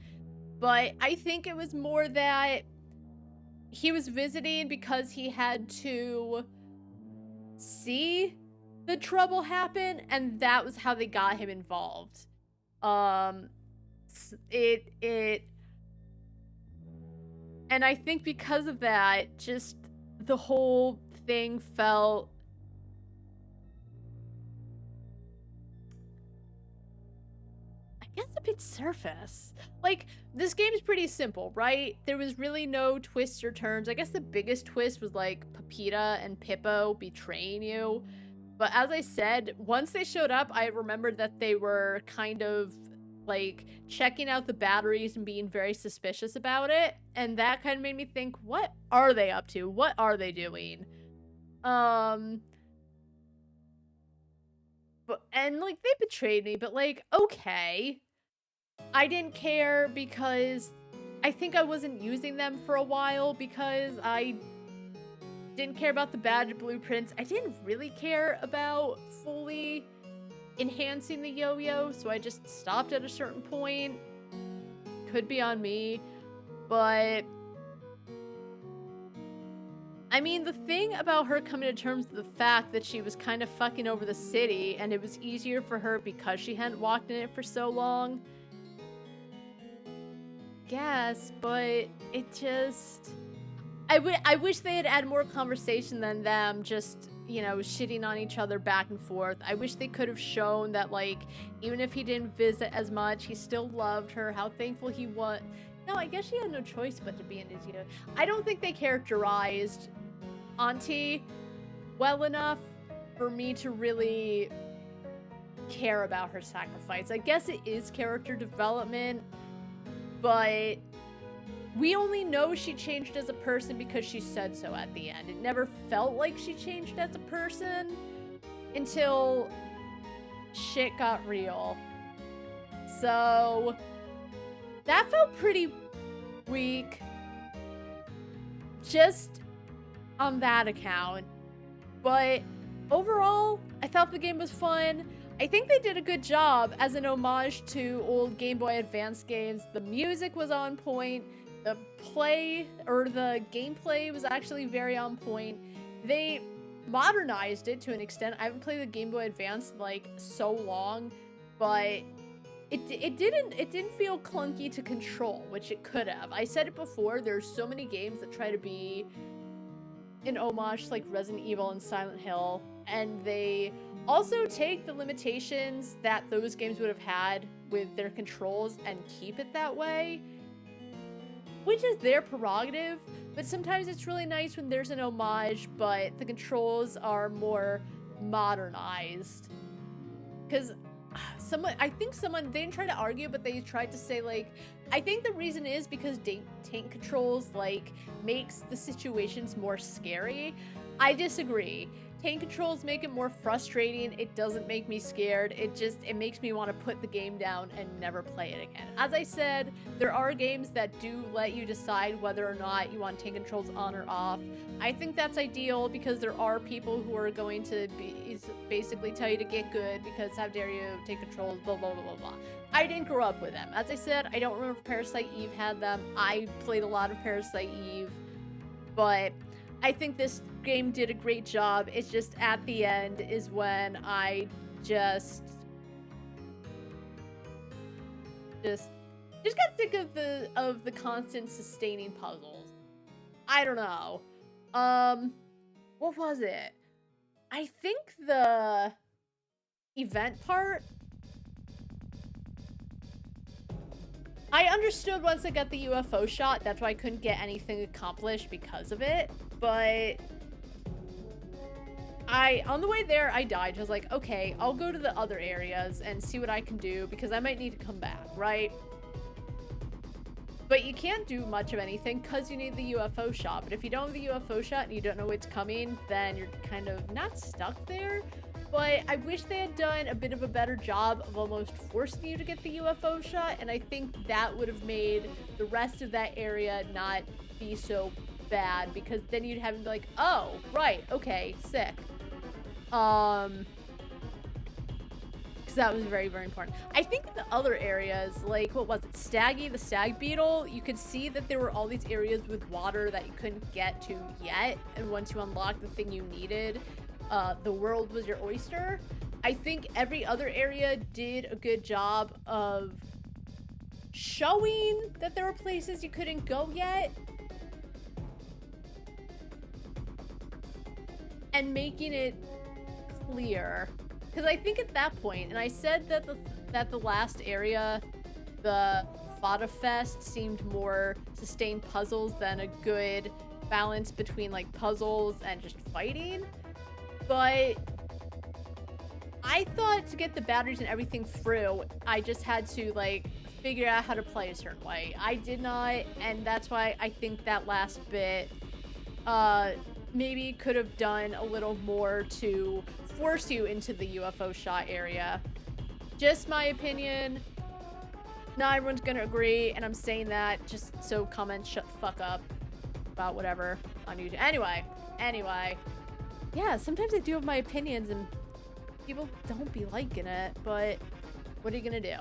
but I think it was more that he was visiting because he had to see the trouble happen, and that was how they got him involved. And I think because of that, just the whole thing felt a bit surface. Like, this game is pretty simple, right? There was really no twists or turns. I guess the biggest twist was like Pepita and Pippo betraying you. But as I said, once they showed up, I remembered that they were kind of like checking out the batteries and being very suspicious about it. And that kind of made me think, what are they up to? What are they doing? And like, they betrayed me, but like, okay. I didn't care because I think I wasn't using them for a while because I didn't care about the badge blueprints. I didn't really care about fully enhancing the yo-yo, so I just stopped at a certain point. Could be on me, but I mean, the thing about her coming to terms with the fact that she was kind of fucking over the city and it was easier for her because she hadn't walked in it for so long, guess, but it just... I wish they had had more conversation than them just, you know, shitting on each other back and forth. I wish they could have shown that, like, even if he didn't visit as much, he still loved her, how thankful he was. No, I guess she had no choice but to be in his, you know. I don't think they characterized Auntie well enough for me to really care about her sacrifice. I guess it is character development, but we only know she changed as a person because she said so at the end. It never felt like she changed as a person until shit got real. So that felt pretty weak just on that account. But overall, I thought the game was fun. I think they did a good job as an homage to old Game Boy Advance games. The music was on point. The gameplay was actually very on point. They modernized it to an extent. I haven't played the Game Boy Advance like so long, but it didn't feel clunky to control, which it could have. I said it before, there's so many games that try to be an homage to like Resident Evil and Silent Hill, and they also take the limitations that those games would have had with their controls and keep it that way, which is their prerogative, but sometimes it's really nice when there's an homage, but the controls are more modernized. Because I think someone, they didn't try to argue, but they tried to say, like, I think the reason is because tank controls, like, makes the situations more scary. I disagree. Tank controls make it more frustrating. It doesn't make me scared. It makes me want to put the game down and never play it again. As I said, there are games that do let you decide whether or not you want tank controls on or off. I think that's ideal because there are people who are going to basically tell you to get good because how dare you take controls, blah, blah, blah, blah, blah. I didn't grow up with them. As I said, I don't remember if Parasite Eve had them. I played a lot of Parasite Eve, but I think this game did a great job. It's just at the end is when I just Just got sick of the constant sustaining puzzles. I don't know. What was it? I think the event part. I understood once I got the UFO shot, that's why I couldn't get anything accomplished because of it, but on the way there, I died. I was like, okay, I'll go to the other areas and see what I can do because I might need to come back, right? But you can't do much of anything because you need the UFO shot. But if you don't have the UFO shot and you don't know what's coming, then you're kind of not stuck there. But I wish they had done a bit of a better job of almost forcing you to get the UFO shot. And I think that would have made the rest of that area not be so bad. Because then you'd have to be like, oh, right, okay, sick. That was very, very important. I think in the other areas, like, what was it? Staggy, the stag beetle, you could see that there were all these areas with water that you couldn't get to yet. And once you unlocked the thing you needed, the world was your oyster. I think every other area did a good job of showing that there were places you couldn't go yet. And making it clear. Because I think at that point, and I said that the last area, the Fada Fest, seemed more sustained puzzles than a good balance between like puzzles and just fighting. But I thought to get the batteries and everything through, I just had to like figure out how to play a certain way. I did not, and that's why I think that last bit maybe could have done a little more to force you into the UFO shot area. Just my opinion. Not everyone's gonna agree, and I'm saying that just so comments shut the fuck up about whatever on YouTube. Anyway. Yeah, sometimes I do have my opinions and people don't be liking it, but what are you gonna do?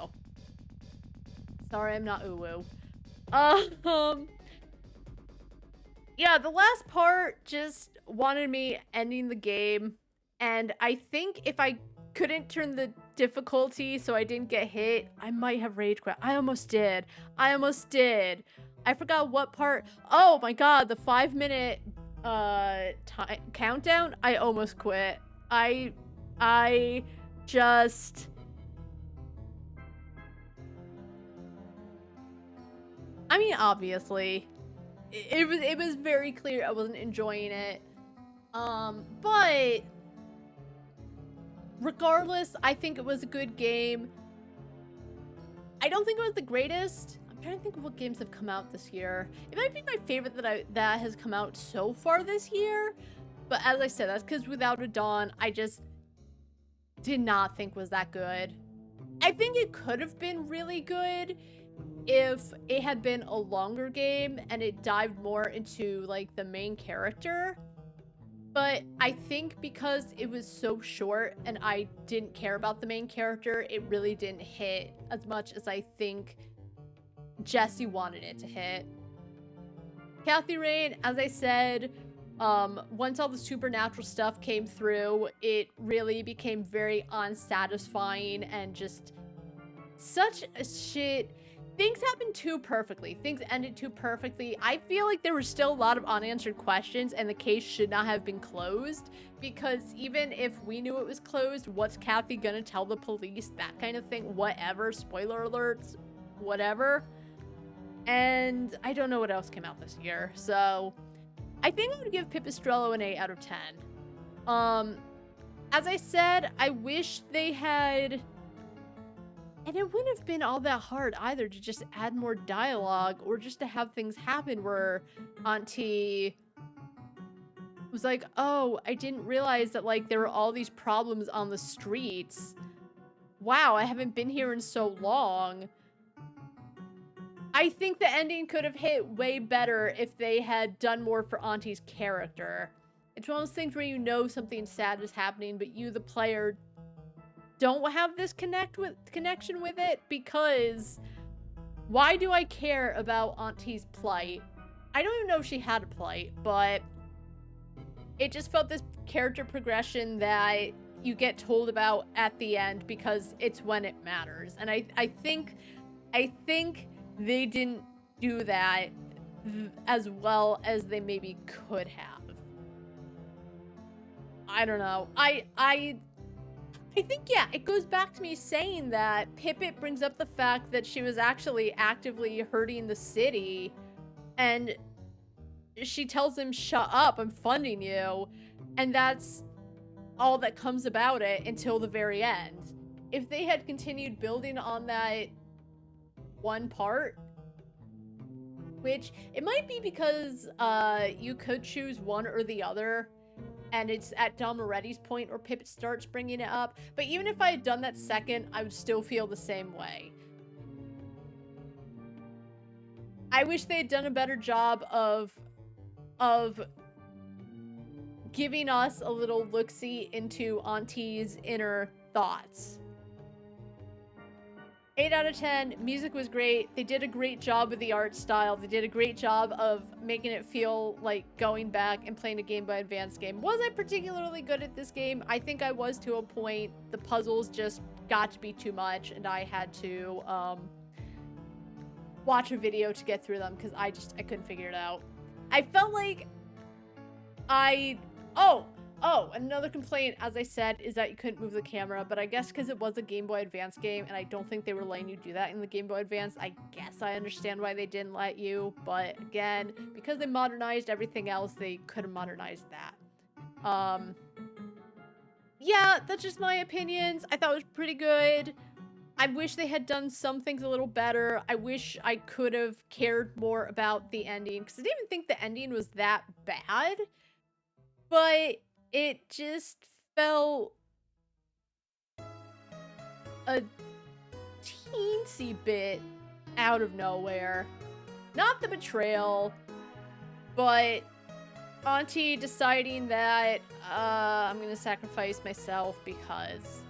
Sorry, I'm not uwu. Yeah, the last part just wanted me ending the game. And I think if I couldn't turn the difficulty so I didn't get hit, I might have rage quit. I almost did. I forgot what part. Oh my god, the 5-minute countdown. I almost quit. I just... I mean, obviously, it was very clear I wasn't enjoying it. But regardless, I think it was a good game. I don't think it was the greatest. I'm trying to think of what games have come out this year. It might be my favorite that has come out so far this year. But as I said, that's because Without a Dawn, I just did not think was that good. I think it could have been really good if it had been a longer game and it dived more into like the main character. But I think because it was so short and I didn't care about the main character, it really didn't hit as much as I think Jesse wanted it to hit. Kathy Rain, as I said, once all the supernatural stuff came through, it really became very unsatisfying and just such a shit. Things happened too perfectly. Things ended too perfectly. I feel like there were still a lot of unanswered questions and the case should not have been closed, because even if we knew it was closed, what's Kathy gonna tell the police? That kind of thing. Whatever. Spoiler alerts. Whatever. And I don't know what else came out this year. So I think I would give Pipistrello an 8 out of 10. As I said, I wish they had... And it wouldn't have been all that hard either to just add more dialogue or just to have things happen where Auntie was like, oh, I didn't realize that like there were all these problems on the streets. Wow, I haven't been here in so long. I think the ending could have hit way better if they had done more for Auntie's character. It's one of those things where you know something sad is happening, but you, the player, don't have this connection with it, because why do I care about Auntie's plight? I don't even know if she had a plight, but it just felt this character progression that you get told about at the end because it's when it matters. And I think I think they didn't do that as well as they maybe could have. I don't know. I think, yeah, it goes back to me saying that Pippet brings up the fact that she was actually actively hurting the city, and she tells him, shut up, I'm funding you, and that's all that comes about it until the very end. If they had continued building on that one part, which it might be because you could choose one or the other, and it's at Domoretti's point where Pippet starts bringing it up. But even if I had done that second, I would still feel the same way. I wish they had done a better job of giving us a little look-see into Auntie's inner thoughts. 8 out of 10. Music was great. They did a great job with the art style. They did a great job of making it feel like going back and playing a Game Boy Advance game. Was I particularly good at this game? I think I was to a point. The puzzles just got to be too much, and I had to watch a video to get through them because I couldn't figure it out. I felt like Oh, another complaint, as I said, is that you couldn't move the camera, but I guess because it was a Game Boy Advance game, and I don't think they were letting you do that in the Game Boy Advance, I guess I understand why they didn't let you, but again, because they modernized everything else, they could have modernized that. Yeah, that's just my opinions. I thought it was pretty good. I wish they had done some things a little better. I wish I could have cared more about the ending, because I didn't even think the ending was that bad. But it just felt a teensy bit out of nowhere. Not the betrayal, but Auntie deciding that I'm gonna sacrifice myself because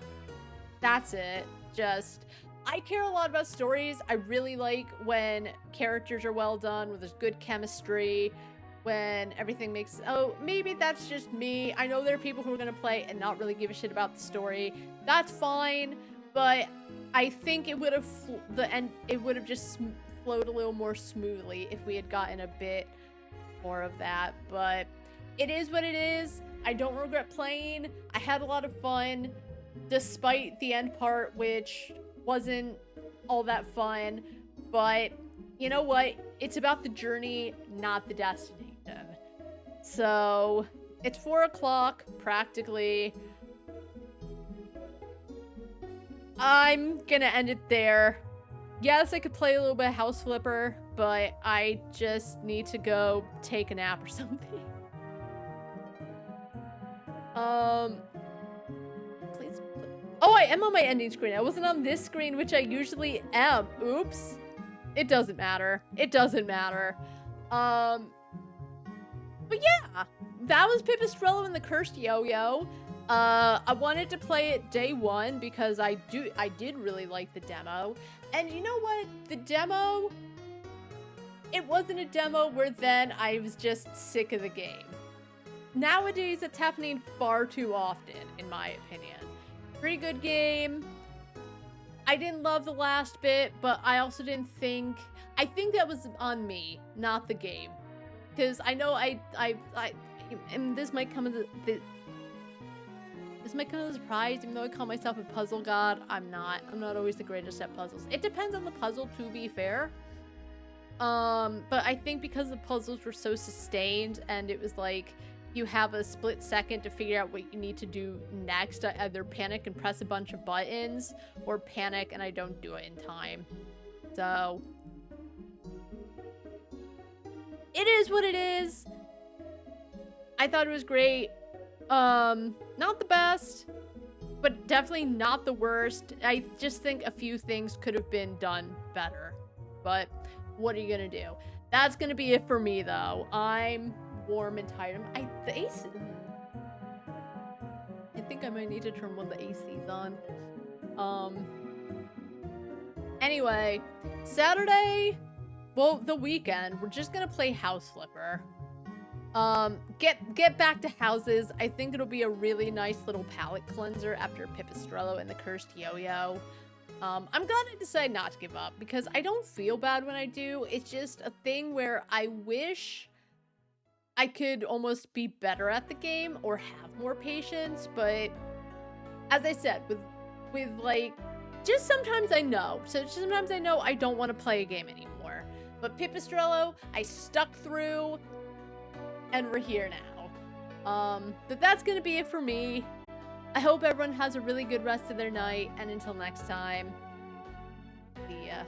that's it. Just, I care a lot about stories. I really like when characters are well done, when there's good chemistry, when everything makes... Oh, maybe that's just me. I know there are people who are going to play and not really give a shit about the story. That's fine, but I think it would have... it would have just flowed a little more smoothly if we had gotten a bit more of that. But it is what it is. I don't regret playing. I had a lot of fun, despite the end part, which wasn't all that fun. But you know what? It's about the journey, not the destination. So, it's 4 o'clock, practically. I'm gonna end it there. Yes, I could play a little bit of House Flipper, but I just need to go take a nap or something. Please. Oh, I am on my ending screen. I wasn't on this screen, which I usually am. Oops. It doesn't matter. It doesn't matter. But yeah, that was Pipistrello and the Cursed Yoyo. I wanted to play it day one because I did really like the demo. And you know what? The demo, it wasn't a demo where then I was just sick of the game. Nowadays, it's happening far too often, in my opinion. Pretty good game. I didn't love the last bit, but I also didn't think... I think that was on me, not the game. Because I know and this might come as a... This might come as a surprise, even though I call myself a puzzle god. I'm not always the greatest at puzzles. It depends on the puzzle, to be fair. But I think because the puzzles were so sustained, and it was like... you have a split second to figure out what you need to do next. I either panic and press a bunch of buttons, or panic and I don't do it in time. So, it is what it is. I thought it was great. Not the best, but definitely not the worst. I just think a few things could have been done better. But what are you gonna do? That's gonna be it for me, though. I'm warm and tired. The AC... I think I might need to turn one of the ACs on. Anyway, Saturday, well, the weekend, we're just gonna play House Flipper. Get back to houses. I think it'll be a really nice little palate cleanser after Pipistrello and the Cursed Yoyo. I'm glad I decided not to give up because I don't feel bad when I do. It's just a thing where I wish I could almost be better at the game or have more patience, but as I said, with like, just sometimes I know. So sometimes I know I don't want to play a game anymore. But Pipistrello, I stuck through, and we're here now. But that's gonna be it for me. I hope everyone has a really good rest of their night, and until next time, see ya.